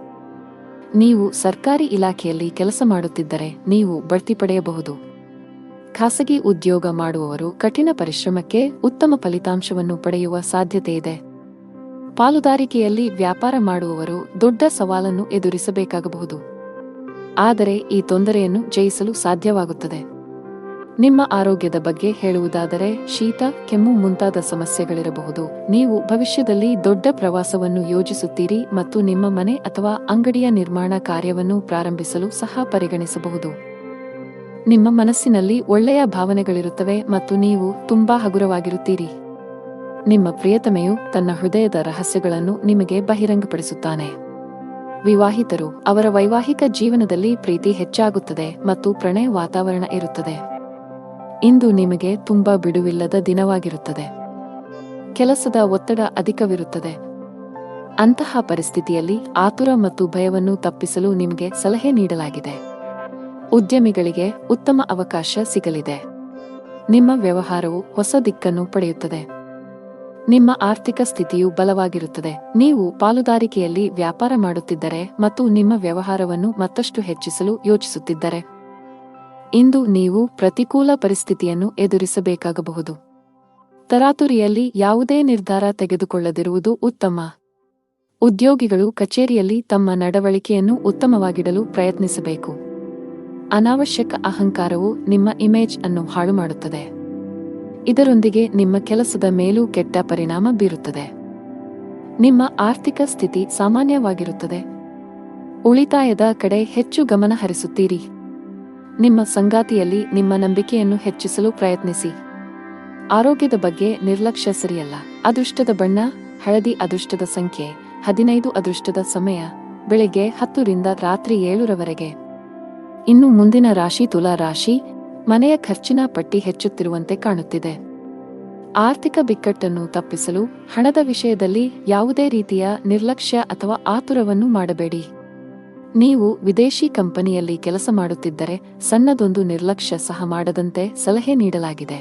ನೀವು ಸರ್ಕಾರಿ ಇಲಾಖೆಯಲ್ಲಿ ಕೆಲಸ ಮಾಡುತ್ತಿದ್ದರೆ ನೀವು ಬಡ್ತಿ ಪಡೆಯಬಹುದು. ಖಾಸಗಿ ಉದ್ಯೋಗ ಮಾಡುವವರು ಕಠಿಣ ಪರಿಶ್ರಮಕ್ಕೆ ಉತ್ತಮ ಫಲಿತಾಂಶವನ್ನು ಪಡೆಯುವ ಸಾಧ್ಯತೆಯಿದೆ. ಪಾಲುದಾರಿಕೆಯಲ್ಲಿ ವ್ಯಾಪಾರ ಮಾಡುವವರು ದೊಡ್ಡ ಸವಾಲನ್ನು ಎದುರಿಸಬೇಕಾಗಬಹುದು. ಆದರೆ ಈ ತೊಂದರೆಯನ್ನು ಜಯಿಸಲು ಸಾಧ್ಯವಾಗುತ್ತದೆ. ನಿಮ್ಮ ಆರೋಗ್ಯದ ಬಗ್ಗೆ ಹೇಳುವುದಾದರೆ, ಶೀತ, ಕೆಮ್ಮು ಮುಂತಾದ ಸಮಸ್ಯೆಗಳಿರಬಹುದು. ನೀವು ಭವಿಷ್ಯದಲ್ಲಿ ದೊಡ್ಡ ಪ್ರವಾಸವನ್ನು ಯೋಜಿಸುತ್ತೀರಿ ಮತ್ತು ನಿಮ್ಮ ಮನೆ ಅಥವಾ ಅಂಗಡಿಯ ನಿರ್ಮಾಣ ಕಾರ್ಯವನ್ನು ಪ್ರಾರಂಭಿಸಲು ಸಹ ಪರಿಗಣಿಸಬಹುದು. ನಿಮ್ಮ ಮನಸ್ಸಿನಲ್ಲಿ ಒಳ್ಳೆಯ ಭಾವನೆಗಳಿರುತ್ತವೆ ಮತ್ತು ನೀವು ತುಂಬಾ ಹಗುರವಾಗಿರುತ್ತೀರಿ. ನಿಮ್ಮ ಪ್ರಿಯತಮೆಯು ತನ್ನ ಹೃದಯದ ರಹಸ್ಯಗಳನ್ನು ನಿಮಗೆ ಬಹಿರಂಗಪಡಿಸುತ್ತಾನೆ. ವಿವಾಹಿತರು, ಅವರ ವೈವಾಹಿಕ ಜೀವನದಲ್ಲಿ ಪ್ರೀತಿ ಹೆಚ್ಚಾಗುತ್ತದೆ ಮತ್ತು ಪ್ರಣಯ ವಾತಾವರಣ ಇರುತ್ತದೆ. ಇಂದು ನಿಮಗೆ ತುಂಬಾ ಬಿಡುವಿಲ್ಲದ ದಿನವಾಗಿರುತ್ತದೆ. ಕೆಲಸದ ಒತ್ತಡ ಅಧಿಕವಿರುತ್ತದೆ. ಅಂತಹ ಪರಿಸ್ಥಿತಿಯಲ್ಲಿ ಆತುರ ಮತ್ತು ಭಯವನ್ನು ತಪ್ಪಿಸಲು ನಿಮಗೆ ಸಲಹೆ ನೀಡಲಾಗಿದೆ. ಉದ್ಯಮಿಗಳಿಗೆ ಉತ್ತಮ ಅವಕಾಶ ಸಿಗಲಿದೆ. ನಿಮ್ಮ ವ್ಯವಹಾರವು ಹೊಸ ದಿಕ್ಕನ್ನು ಪಡೆಯುತ್ತದೆ. ನಿಮ್ಮ ಆರ್ಥಿಕ ಸ್ಥಿತಿಯು ಬಲವಾಗಿರುತ್ತದೆ. ನೀವು ಪಾಲುದಾರಿಕೆಯಲ್ಲಿ ವ್ಯಾಪಾರ ಮಾಡುತ್ತಿದ್ದರೆ ಮತ್ತು ನಿಮ್ಮ ವ್ಯವಹಾರವನ್ನು ಮತ್ತಷ್ಟು ಹೆಚ್ಚಿಸಲು ಯೋಚಿಸುತ್ತಿದ್ದರೆ, ಇಂದು ನೀವು ಪ್ರತಿಕೂಲ ಪರಿಸ್ಥಿತಿಯನ್ನು ಎದುರಿಸಬೇಕಾಗಬಹುದು. ತರಾತುರಿಯಲ್ಲಿ ಯಾವುದೇ ನಿರ್ಧಾರ ತೆಗೆದುಕೊಳ್ಳದಿರುವುದು ಉತ್ತಮ. ಉದ್ಯೋಗಿಗಳು ಕಚೇರಿಯಲ್ಲಿ ತಮ್ಮ ನಡವಳಿಕೆಯನ್ನು ಉತ್ತಮವಾಗಿಡಲು ಪ್ರಯತ್ನಿಸಬೇಕು. ಅನಾವಶ್ಯಕ ಅಹಂಕಾರವು ನಿಮ್ಮ ಇಮೇಜ್ ಅನ್ನು ಹಾಳು ಮಾಡುತ್ತದೆ. ಇದರೊಂದಿಗೆ ನಿಮ್ಮ ಕೆಲಸದ ಮೇಲೂ ಕೆಟ್ಟ ಪರಿಣಾಮ ಬೀರುತ್ತದೆ. ನಿಮ್ಮ ಆರ್ಥಿಕ ಸ್ಥಿತಿ ಸಾಮಾನ್ಯವಾಗಿರುತ್ತದೆ. ಉಳಿತಾಯದ ಕಡೆ ಹೆಚ್ಚು ಗಮನ ಹರಿಸುತ್ತೀರಿ. ನಿಮ್ಮ ಸಂಗಾತಿಯಲ್ಲಿ ನಿಮ್ಮ ನಂಬಿಕೆಯನ್ನು ಹೆಚ್ಚಿಸಲು ಪ್ರಯತ್ನಿಸಿ. ಆರೋಗ್ಯದ ಬಗ್ಗೆ ನಿರ್ಲಕ್ಷ್ಯ ಸರಿಯಲ್ಲ. ಅದೃಷ್ಟದ ಬಣ್ಣ ಹಳದಿ. ಅದೃಷ್ಟದ ಸಂಖ್ಯೆ 15. ಅದೃಷ್ಟದ ಸಮಯ ಬೆಳಿಗ್ಗೆ 10 ರಿಂದ ರಾತ್ರಿ 7 ರವರೆಗೆ. ಇನ್ನು ಮುಂದಿನ ರಾಶಿ ತುಲಾ ರಾಶಿ. ಮನೆಯ ಖರ್ಚಿನ ಪಟ್ಟಿ ಹೆಚ್ಚುತ್ತಿರುವಂತೆ ಕಾಣುತ್ತಿದೆ. ಆರ್ಥಿಕ ಬಿಕ್ಕಟ್ಟನ್ನು ತಪ್ಪಿಸಲು ಹಣದ ವಿಷಯದಲ್ಲಿ ಯಾವುದೇ ರೀತಿಯ ನಿರ್ಲಕ್ಷ್ಯ ಅಥವಾ ಆತುರವನ್ನು ಮಾಡಬೇಡಿ. ನೀವು ವಿದೇಶಿ ಕಂಪನಿಯಲ್ಲಿ ಕೆಲಸ ಮಾಡುತ್ತಿದ್ದರೆ ಸಣ್ಣದೊಂದು ನಿರ್ಲಕ್ಷ್ಯ ಸಹ ಮಾಡದಂತೆ ಸಲಹೆ ನೀಡಲಾಗಿದೆ.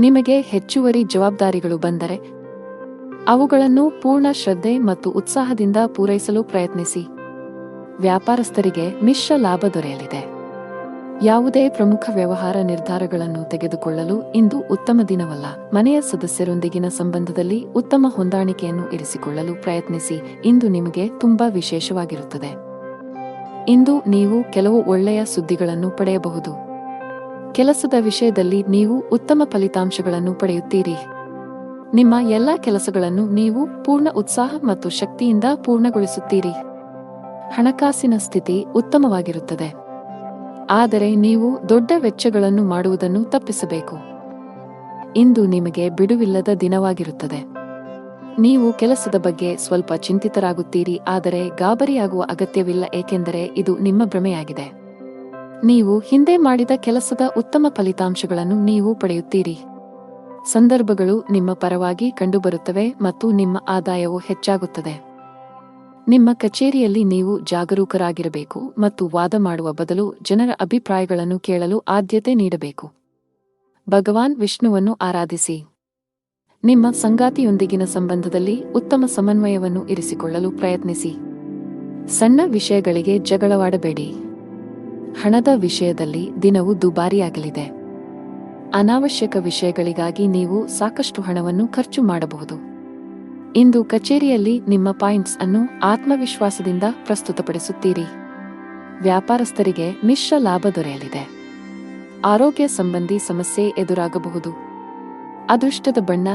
ನಿಮಗೆ ಹೆಚ್ಚುವರಿ ಜವಾಬ್ದಾರಿಗಳು ಬಂದರೆ ಅವುಗಳನ್ನು ಪೂರ್ಣ ಶ್ರದ್ಧೆ ಮತ್ತು ಉತ್ಸಾಹದಿಂದ ಪೂರೈಸಲು ಪ್ರಯತ್ನಿಸಿ. ವ್ಯಾಪಾರಸ್ಥರಿಗೆ ಮಿಶ್ರ ಲಾಭ ದೊರೆಯಲಿದೆ. ಯಾವುದೇ ಪ್ರಮುಖ ವ್ಯವಹಾರ ನಿರ್ಧಾರಗಳನ್ನು ತೆಗೆದುಕೊಳ್ಳಲು ಇಂದು ಉತ್ತಮ ದಿನವಲ್ಲ. ಮನೆಯ ಸದಸ್ಯರೊಂದಿಗಿನ ಸಂಬಂಧದಲ್ಲಿ ಉತ್ತಮ ಹೊಂದಾಣಿಕೆಯನ್ನು ಇರಿಸಿಕೊಳ್ಳಲು ಪ್ರಯತ್ನಿಸಿ. ಇಂದು ನಿಮಗೆ ತುಂಬಾ ವಿಶೇಷವಾಗಿರುತ್ತದೆ. ಇಂದು ನೀವು ಕೆಲವು ಒಳ್ಳೆಯ ಸುದ್ದಿಗಳನ್ನು ಪಡೆಯಬಹುದು. ಕೆಲಸದ ವಿಷಯದಲ್ಲಿ ನೀವು ಉತ್ತಮ ಫಲಿತಾಂಶಗಳನ್ನು ಪಡೆಯುತ್ತೀರಿ. ನಿಮ್ಮ ಎಲ್ಲಾ ಕೆಲಸಗಳನ್ನು ನೀವು ಪೂರ್ಣ ಉತ್ಸಾಹ ಮತ್ತು ಶಕ್ತಿಯಿಂದ ಪೂರ್ಣಗೊಳಿಸುತ್ತೀರಿ. ಹಣಕಾಸಿನ ಸ್ಥಿತಿ ಉತ್ತಮವಾಗಿರುತ್ತದೆ. ಆದರೆ ನೀವು ದೊಡ್ಡ ವೆಚ್ಚಗಳನ್ನು ಮಾಡುವುದನ್ನು ತಪ್ಪಿಸಬೇಕು. ಇಂದು ನಿಮಗೆ ಬಿಡುವಿಲ್ಲದ ದಿನವಾಗಿರುತ್ತದೆ. ನೀವು ಕೆಲಸದ ಬಗ್ಗೆ ಸ್ವಲ್ಪ ಚಿಂತಿತರಾಗುತ್ತೀರಿ, ಆದರೆ ಗಾಬರಿಯಾಗುವ ಅಗತ್ಯವಿಲ್ಲ, ಏಕೆಂದರೆ ಇದು ನಿಮ್ಮ ಭ್ರಮೆಯಾಗಿದೆ. ನೀವು ಹಿಂದೆ ಮಾಡಿದ ಕೆಲಸದ ಉತ್ತಮ ಫಲಿತಾಂಶಗಳನ್ನು ನೀವು ಪಡೆಯುತ್ತೀರಿ. ಸಂದರ್ಭಗಳು ನಿಮ್ಮ ಪರವಾಗಿ ಕಂಡುಬರುತ್ತವೆ ಮತ್ತು ನಿಮ್ಮ ಆದಾಯವು ಹೆಚ್ಚಾಗುತ್ತದೆ. ನಿಮ್ಮ ಕಚೇರಿಯಲ್ಲಿ ನೀವು ಜಾಗರೂಕರಾಗಿರಬೇಕು ಮತ್ತು ವಾದ ಮಾಡುವ ಬದಲು ಜನರ ಅಭಿಪ್ರಾಯಗಳನ್ನು ಕೇಳಲು ಆದ್ಯತೆ ನೀಡಬೇಕು. ಭಗವಾನ್ ವಿಷ್ಣುವನ್ನು ಆರಾಧಿಸಿ. ನಿಮ್ಮ ಸಂಗಾತಿಯೊಂದಿಗಿನ ಸಂಬಂಧದಲ್ಲಿ ಉತ್ತಮ ಸಮನ್ವಯವನ್ನು ಇರಿಸಿಕೊಳ್ಳಲು ಪ್ರಯತ್ನಿಸಿ. ಸಣ್ಣ ವಿಷಯಗಳಿಗೆ ಜಗಳವಾಡಬೇಡಿ. ಹಣದ ವಿಷಯದಲ್ಲಿ ದಿನವು ದುಬಾರಿಯಾಗಲಿದೆ. ಅನಾವಶ್ಯಕ ವಿಷಯಗಳಿಗಾಗಿ ನೀವು ಸಾಕಷ್ಟು ಹಣವನ್ನು ಖರ್ಚು ಮಾಡಬಹುದು. ಇಂದು ಕಚೇರಿಯಲ್ಲಿ ನಿಮ್ಮ ಪಾಯಿಂಟ್ಸ್ ಅನ್ನು ಆತ್ಮವಿಶ್ವಾಸದಿಂದ ಪ್ರಸ್ತುತಪಡಿಸುತ್ತೀರಿ. ವ್ಯಾಪಾರಸ್ಥರಿಗೆ ಮಿಶ್ರ ಲಾಭ ದೊರೆಯಲಿದೆ. ಆರೋಗ್ಯ ಸಂಬಂಧಿ ಸಮಸ್ಯೆ ಎದುರಾಗಬಹುದು. ಅದೃಷ್ಟದ ಬಣ್ಣ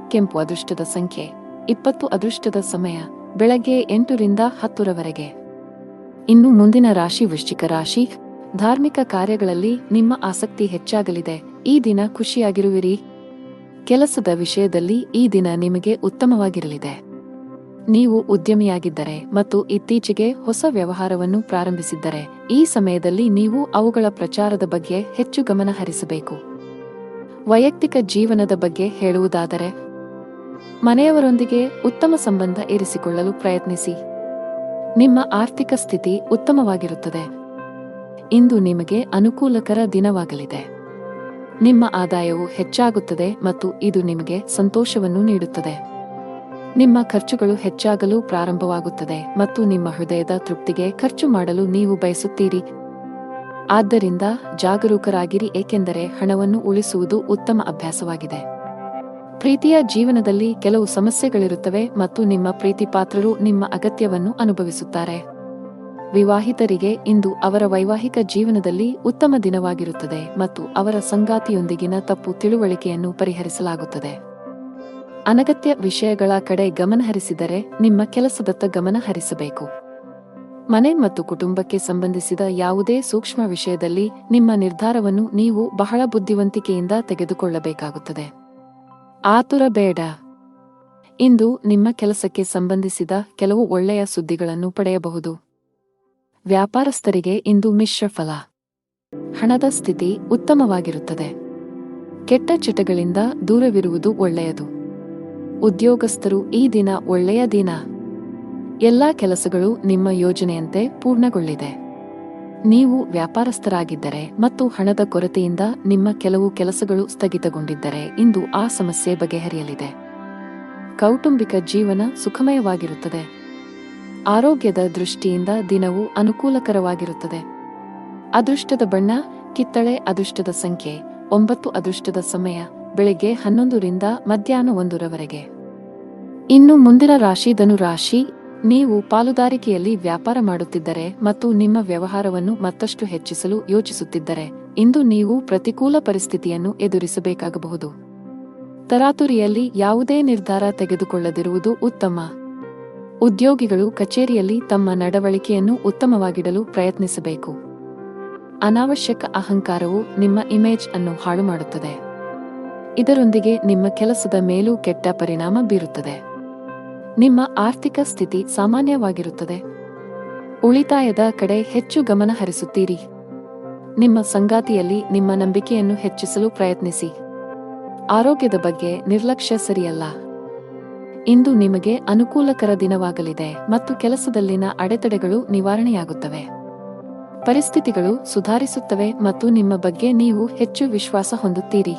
ಕೆಂಪು. ಅದೃಷ್ಟದ ಸಂಖ್ಯೆ 20. ಅದೃಷ್ಟದ ಸಮಯ ಬೆಳಗ್ಗೆ 8 ರಿಂದ 10 ರವರೆಗೆ. ಇನ್ನು ಮುಂದಿನ ರಾಶಿ ವೃಶ್ಚಿಕ ರಾಶಿ. ಧಾರ್ಮಿಕ ಕಾರ್ಯಗಳಲ್ಲಿ ನಿಮ್ಮ ಆಸಕ್ತಿ ಹೆಚ್ಚಾಗಲಿದೆ. ಈ ದಿನ ಖುಷಿಯಾಗಿರುವಿರಿ. ಕೆಲಸದ ವಿಷಯದಲ್ಲಿ ಈ ದಿನ ನಿಮಗೆ ಉತ್ತಮವಾಗಿರಲಿದೆ. ನೀವು ಉದ್ಯಮಿಯಾಗಿದ್ದರೆ ಮತ್ತು ಇತ್ತೀಚೆಗೆ ಹೊಸ ವ್ಯವಹಾರವನ್ನು ಪ್ರಾರಂಭಿಸಿದ್ದರೆ ಈ ಸಮಯದಲ್ಲಿ ನೀವು ಅವುಗಳ ಪ್ರಚಾರದ ಬಗ್ಗೆ ಹೆಚ್ಚು ಗಮನ ಹರಿಸಬೇಕು. ವೈಯಕ್ತಿಕ ಜೀವನದ ಬಗ್ಗೆ ಹೇಳುವುದಾದರೆ, ಮನೆಯವರೊಂದಿಗೆ ಉತ್ತಮ ಸಂಬಂಧ ಇರಿಸಿಕೊಳ್ಳಲು ಪ್ರಯತ್ನಿಸಿ. ನಿಮ್ಮ ಆರ್ಥಿಕ ಸ್ಥಿತಿ ಉತ್ತಮವಾಗಿರುತ್ತದೆ. ಇಂದು ನಿಮಗೆ ಅನುಕೂಲಕರ ದಿನವಾಗಲಿದೆ. ನಿಮ್ಮ ಆದಾಯವು ಹೆಚ್ಚಾಗುತ್ತದೆ ಮತ್ತು ಇದು ನಿಮಗೆ ಸಂತೋಷವನ್ನು ನೀಡುತ್ತದೆ. ನಿಮ್ಮ ಖರ್ಚುಗಳು ಹೆಚ್ಚಾಗಲು ಪ್ರಾರಂಭವಾಗುತ್ತದೆ ಮತ್ತು ನಿಮ್ಮ ಹೃದಯದ ತೃಪ್ತಿಗೆ ಖರ್ಚು ಮಾಡಲು ನೀವು ಬಯಸುತ್ತೀರಿ. ಆದ್ದರಿಂದ ಜಾಗರೂಕರಾಗಿರಿ, ಏಕೆಂದರೆ ಹಣವನ್ನು ಉಳಿಸುವುದು ಉತ್ತಮ ಅಭ್ಯಾಸವಾಗಿದೆ. ಪ್ರೀತಿಯ ಜೀವನದಲ್ಲಿ ಕೆಲವು ಸಮಸ್ಯೆಗಳಿರುತ್ತವೆ ಮತ್ತು ನಿಮ್ಮ ಪ್ರೀತಿಪಾತ್ರರು ನಿಮ್ಮ ಅಗತ್ಯವನ್ನು ಅನುಭವಿಸುತ್ತಾರೆ. ವಿವಾಹಿತರಿಗೆ ಇಂದು ಅವರ ವೈವಾಹಿಕ ಜೀವನದಲ್ಲಿ ಉತ್ತಮ ದಿನವಾಗಿರುತ್ತದೆ ಮತ್ತು ಅವರ ಸಂಗಾತಿಯೊಂದಿಗಿನ ತಪ್ಪು ತಿಳುವಳಿಕೆಯನ್ನು ಪರಿಹರಿಸಲಾಗುತ್ತದೆ. ಅನಗತ್ಯ ವಿಷಯಗಳ ಕಡೆ ಗಮನಹರಿಸಿದರೆ ನಿಮ್ಮ ಕೆಲಸದತ್ತ ಗಮನ ಹರಿಸಬೇಕು. ಮನೆ ಮತ್ತು ಕುಟುಂಬಕ್ಕೆ ಸಂಬಂಧಿಸಿದ ಯಾವುದೇ ಸೂಕ್ಷ್ಮ ವಿಷಯದಲ್ಲಿ ನಿಮ್ಮ ನಿರ್ಧಾರವನ್ನು ನೀವು ಬಹಳ ಬುದ್ಧಿವಂತಿಕೆಯಿಂದ ತೆಗೆದುಕೊಳ್ಳಬೇಕಾಗುತ್ತದೆ. ಆತುರ ಬೇಡ. ಇಂದು ನಿಮ್ಮ ಕೆಲಸಕ್ಕೆ ಸಂಬಂಧಿಸಿದ ಕೆಲವು ಒಳ್ಳೆಯ ಸುದ್ದಿಗಳನ್ನು ಪಡೆಯಬಹುದು. ವ್ಯಾಪಾರಸ್ಥರಿಗೆ ಇಂದು ಮಿಶ್ರ ಫಲ. ಹಣದ ಸ್ಥಿತಿ ಉತ್ತಮವಾಗಿರುತ್ತದೆ. ಕೆಟ್ಟ ಚಟಗಳಿಂದ ದೂರವಿರುವುದು ಒಳ್ಳೆಯದು. ಉದ್ಯೋಗಸ್ಥರು ಈ ದಿನ ಒಳ್ಳೆಯ ದಿನ. ಎಲ್ಲಾ ಕೆಲಸಗಳು ನಿಮ್ಮ ಯೋಜನೆಯಂತೆ ಪೂರ್ಣಗೊಳ್ಳಿದೆ. ನೀವು ವ್ಯಾಪಾರಸ್ಥರಾಗಿದ್ದರೆ ಮತ್ತು ಹಣದ ಕೊರತೆಯಿಂದ ನಿಮ್ಮ ಕೆಲವು ಕೆಲಸಗಳು ಸ್ಥಗಿತಗೊಂಡಿದ್ದರೆ ಇಂದು ಆ ಸಮಸ್ಯೆ ಬಗೆಹರಿಯಲಿದೆ. ಕೌಟುಂಬಿಕ ಜೀವನ ಸುಖಮಯವಾಗಿರುತ್ತದೆ. ಆರೋಗ್ಯದ ದೃಷ್ಟಿಯಿಂದ ದಿನವು ಅನುಕೂಲಕರವಾಗಿರುತ್ತದೆ. ಅದೃಷ್ಟದ ಬಣ್ಣ ಕಿತ್ತಳೆ. ಅದೃಷ್ಟದ ಸಂಖ್ಯೆ 9. ಅದೃಷ್ಟದ ಸಮಯ ಬೆಳಿಗ್ಗೆ 11 ರಿಂದ ಮಧ್ಯಾಹ್ನ 1 ರವರೆಗೆ. ಇನ್ನು ಮುಂದಿನ ರಾಶಿ ಧನು ರಾಶಿ. ನೀವು ಪಾಲುದಾರಿಕೆಯಲ್ಲಿ ವ್ಯಾಪಾರ ಮಾಡುತ್ತಿದ್ದರೆ ಮತ್ತು ನಿಮ್ಮ ವ್ಯವಹಾರವನ್ನು ಮತ್ತಷ್ಟು ಹೆಚ್ಚಿಸಲು ಯೋಚಿಸುತ್ತಿದ್ದರೆ ಇಂದು ನೀವು ಪ್ರತಿಕೂಲ ಪರಿಸ್ಥಿತಿಯನ್ನು ಎದುರಿಸಬೇಕಾಗಬಹುದು. ತರಾತುರಿಯಲ್ಲಿ ಯಾವುದೇ ನಿರ್ಧಾರ ತೆಗೆದುಕೊಳ್ಳದಿರುವುದು ಉತ್ತಮ. ಉದ್ಯೋಗಿಗಳು ಕಚೇರಿಯಲ್ಲಿ ತಮ್ಮ ನಡವಳಿಕೆಯನ್ನು ಉತ್ತಮವಾಗಿಡಲು ಪ್ರಯತ್ನಿಸಬೇಕು. ಅನಾವಶ್ಯಕ ಅಹಂಕಾರವು ನಿಮ್ಮ ಇಮೇಜ್ ಅನ್ನು ಹಾಳು ಮಾಡುತ್ತದೆ. ಇದರೊಂದಿಗೆ ನಿಮ್ಮ ಕೆಲಸದ ಮೇಲೂ ಕೆಟ್ಟ ಪರಿಣಾಮ ಬೀರುತ್ತದೆ. ನಿಮ್ಮ ಆರ್ಥಿಕ ಸ್ಥಿತಿ ಸಾಮಾನ್ಯವಾಗಿರುತ್ತದೆ. ಉಳಿತಾಯದ ಕಡೆ ಹೆಚ್ಚು ಗಮನ ಹರಿಸುತ್ತೀರಿ. ನಿಮ್ಮ ಸಂಗಾತಿಯಲ್ಲಿ ನಿಮ್ಮ ನಂಬಿಕೆಯನ್ನು ಹೆಚ್ಚಿಸಲು ಪ್ರಯತ್ನಿಸಿ. ಆರೋಗ್ಯದ ಬಗ್ಗೆ ನಿರ್ಲಕ್ಷ್ಯ ಸರಿಯಲ್ಲ. ಇಂದು ನಿಮಗೆ ಅನುಕೂಲಕರ ದಿನವಾಗಲಿದೆ ಮತ್ತು ಕೆಲಸದಲ್ಲಿನ ಅಡೆತಡೆಗಳು ನಿವಾರಣೆಯಾಗುತ್ತವೆ. ಪರಿಸ್ಥಿತಿಗಳು ಸುಧಾರಿಸುತ್ತವೆ ಮತ್ತು ನಿಮ್ಮ ಬಗ್ಗೆ ನೀವು ಹೆಚ್ಚು ವಿಶ್ವಾಸ ಹೊಂದುತ್ತೀರಿ.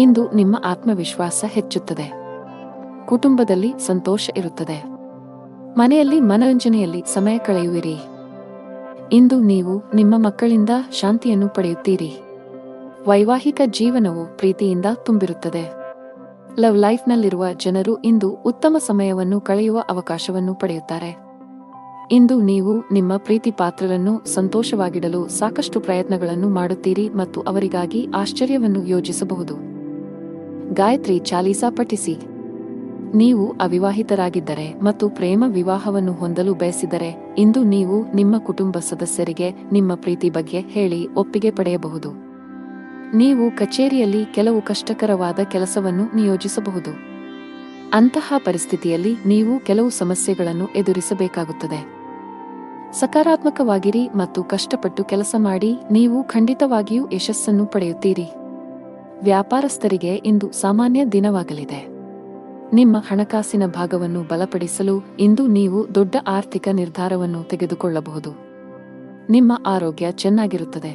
ಇಂದು ನಿಮ್ಮ ಆತ್ಮವಿಶ್ವಾಸ ಹೆಚ್ಚುತ್ತದೆ. ಕುಟುಂಬದಲ್ಲಿ ಸಂತೋಷ ಇರುತ್ತದೆ. ಮನೆಯಲ್ಲಿ ಮನರಂಜನೆಯಲ್ಲಿ ಸಮಯ ಕಳೆಯುವಿರಿ. ಇಂದು ನೀವು ನಿಮ್ಮ ಮಕ್ಕಳಿಂದ ಶಾಂತಿಯನ್ನು ಪಡೆಯುತ್ತೀರಿ. ವೈವಾಹಿಕ ಜೀವನವು ಪ್ರೀತಿಯಿಂದ ತುಂಬಿರುತ್ತದೆ. ಲವ್ ಲೈಫ್ನಲ್ಲಿರುವ ಜನರು ಇಂದು ಉತ್ತಮ ಸಮಯವನ್ನು ಕಳೆಯುವ ಅವಕಾಶವನ್ನು ಪಡೆಯುತ್ತಾರೆ. ಇಂದು ನೀವು ನಿಮ್ಮ ಪ್ರೀತಿ ಪಾತ್ರರನ್ನು ಸಂತೋಷವಾಗಿಡಲು ಸಾಕಷ್ಟು ಪ್ರಯತ್ನಗಳನ್ನು ಮಾಡುತ್ತೀರಿ ಮತ್ತು ಅವರಿಗಾಗಿ ಆಶ್ಚರ್ಯವನ್ನು ಯೋಜಿಸಬಹುದು. ಗಾಯತ್ರಿ ಚಾಲೀಸಾ ಪಠಿಸಿ. ನೀವು ಅವಿವಾಹಿತರಾಗಿದ್ದರೆ ಮತ್ತು ಪ್ರೇಮ ವಿವಾಹವನ್ನು ಹೊಂದಲು ಬಯಸಿದರೆ ಇಂದು ನೀವು ನಿಮ್ಮ ಕುಟುಂಬ ಸದಸ್ಯರಿಗೆ ನಿಮ್ಮ ಪ್ರೀತಿ ಬಗ್ಗೆ ಹೇಳಿ ಒಪ್ಪಿಗೆ ಪಡೆಯಬಹುದು. ನೀವು ಕಚೇರಿಯಲ್ಲಿ ಕೆಲವು ಕಷ್ಟಕರವಾದ ಕೆಲಸವನ್ನು ನಿಯೋಜಿಸಬಹುದು. ಅಂತಹ ಪರಿಸ್ಥಿತಿಯಲ್ಲಿ ನೀವು ಕೆಲವು ಸಮಸ್ಯೆಗಳನ್ನು ಎದುರಿಸಬೇಕಾಗುತ್ತದೆ. ಸಕಾರಾತ್ಮಕವಾಗಿರಿ ಮತ್ತು ಕಷ್ಟಪಟ್ಟು ಕೆಲಸ ಮಾಡಿ. ನೀವು ಖಂಡಿತವಾಗಿಯೂ ಯಶಸ್ಸನ್ನು ಪಡೆಯುತ್ತೀರಿ. ವ್ಯಾಪಾರಸ್ಥರಿಗೆ ಇಂದು ಸಾಮಾನ್ಯ ದಿನವಾಗಲಿದೆ. ನಿಮ್ಮ ಹಣಕಾಸಿನ ಭಾಗವನ್ನು ಬಲಪಡಿಸಲು ಇಂದು ನೀವು ದೊಡ್ಡ ಆರ್ಥಿಕ ನಿರ್ಧಾರವನ್ನು ತೆಗೆದುಕೊಳ್ಳಬಹುದು. ನಿಮ್ಮ ಆರೋಗ್ಯ ಚೆನ್ನಾಗಿರುತ್ತದೆ.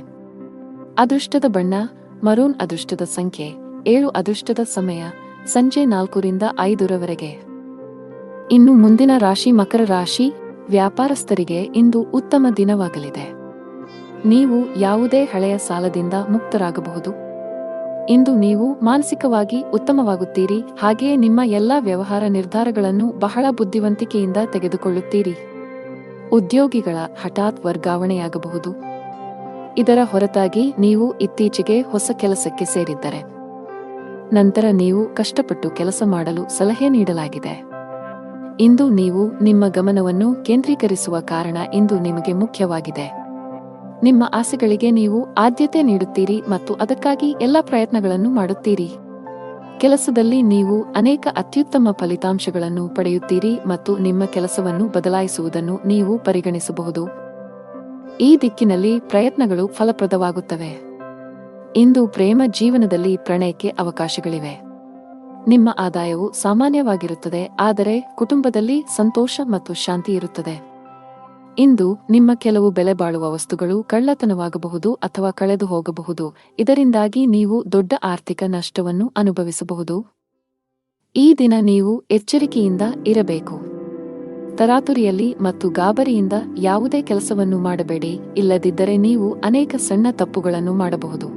ಅದೃಷ್ಟದ ಬಣ್ಣ ಮರೂನ್. ಅದೃಷ್ಟದ ಸಂಖ್ಯೆ 7. ಅದೃಷ್ಟದ ಸಮಯ ಸಂಜೆ 4 ರಿಂದ 5 ರವರೆಗೆ. ಇನ್ನು ಮುಂದಿನ ರಾಶಿ ಮಕರ ರಾಶಿ. ವ್ಯಾಪಾರಸ್ಥರಿಗೆ ಇಂದು ಉತ್ತಮ ದಿನವಾಗಲಿದೆ. ನೀವು ಯಾವುದೇ ಹಳೆಯ ಸಾಲದಿಂದ ಮುಕ್ತರಾಗಬಹುದು. ಇಂದು ನೀವು ಮಾನಸಿಕವಾಗಿ ಉತ್ತಮವಾಗುತ್ತೀರಿ, ಹಾಗೆಯೇ ನಿಮ್ಮ ಎಲ್ಲಾ ವ್ಯವಹಾರ ನಿರ್ಧಾರಗಳನ್ನು ಬಹಳ ಬುದ್ಧಿವಂತಿಕೆಯಿಂದ ತೆಗೆದುಕೊಳ್ಳುತ್ತೀರಿ. ಉದ್ಯೋಗಿಗಳ ಹಠಾತ್ ವರ್ಗಾವಣೆಯಾಗಬಹುದು. ಇದರ ಹೊರತಾಗಿ ನೀವು ಇತ್ತೀಚೆಗೆ ಹೊಸ ಕೆಲಸಕ್ಕೆ ಸೇರಿದ್ದರೆ ನಂತರ ನೀವು ಕಷ್ಟಪಟ್ಟು ಕೆಲಸ ಮಾಡಲು ಸಲಹೆ ನೀಡಲಾಗಿದೆ. ಇಂದು ನೀವು ನಿಮ್ಮ ಗಮನವನ್ನು ಕೇಂದ್ರೀಕರಿಸುವ ಕಾರಣ ಇಂದು ನಿಮಗೆ ಮುಖ್ಯವಾಗಿದೆ. ನಿಮ್ಮ ಆಸೆಗಳಿಗೆ ನೀವು ಆದ್ಯತೆ ನೀಡುತ್ತೀರಿ ಮತ್ತು ಅದಕ್ಕಾಗಿ ಎಲ್ಲ ಪ್ರಯತ್ನಗಳನ್ನು ಮಾಡುತ್ತೀರಿ. ಕೆಲಸದಲ್ಲಿ ನೀವು ಅನೇಕ ಅತ್ಯುತ್ತಮ ಫಲಿತಾಂಶಗಳನ್ನು ಪಡೆಯುತ್ತೀರಿ ಮತ್ತು ನಿಮ್ಮ ಕೆಲಸವನ್ನು ಬದಲಾಯಿಸುವುದನ್ನು ನೀವು ಪರಿಗಣಿಸಬಹುದು. ಈ ದಿಕ್ಕಿನಲ್ಲಿ ಪ್ರಯತ್ನಗಳು ಫಲಪ್ರದವಾಗುತ್ತವೆ. ಇಂದು ಪ್ರೇಮ ಜೀವನದಲ್ಲಿ ಪ್ರಣಯಕ್ಕೆ ಅವಕಾಶಗಳಿವೆ. ನಿಮ್ಮ ಆದಾಯವು ಸಾಮಾನ್ಯವಾಗಿರುತ್ತದೆ, ಆದರೆ ಕುಟುಂಬದಲ್ಲಿ ಸಂತೋಷ ಮತ್ತು ಶಾಂತಿ ಇರುತ್ತದೆ. ಇಂದು ನಿಮ್ಮ ಕೆಲವು ಬೆಲೆ ಬಾಳುವ ವಸ್ತುಗಳು ಕಳ್ಳತನವಾಗಬಹುದು ಅಥವಾ ಕಳೆದು ಹೋಗಬಹುದು. ಇದರಿಂದಾಗಿ ನೀವು ದೊಡ್ಡ ಆರ್ಥಿಕ ನಷ್ಟವನ್ನು ಅನುಭವಿಸಬಹುದು. ಈ ದಿನ ನೀವು ಎಚ್ಚರಿಕೆಯಿಂದ ಇರಬೇಕು. ತರಾತುರಿಯಲ್ಲಿ ಮತ್ತು ಗಾಬರಿಯಿಂದ ಯಾವುದೇ ಕೆಲಸವನ್ನು ಮಾಡಬೇಡಿ, ಇಲ್ಲದಿದ್ದರೆ ನೀವು ಅನೇಕ ಸಣ್ಣ ತಪ್ಪುಗಳನ್ನು ಮಾಡಬಹುದು.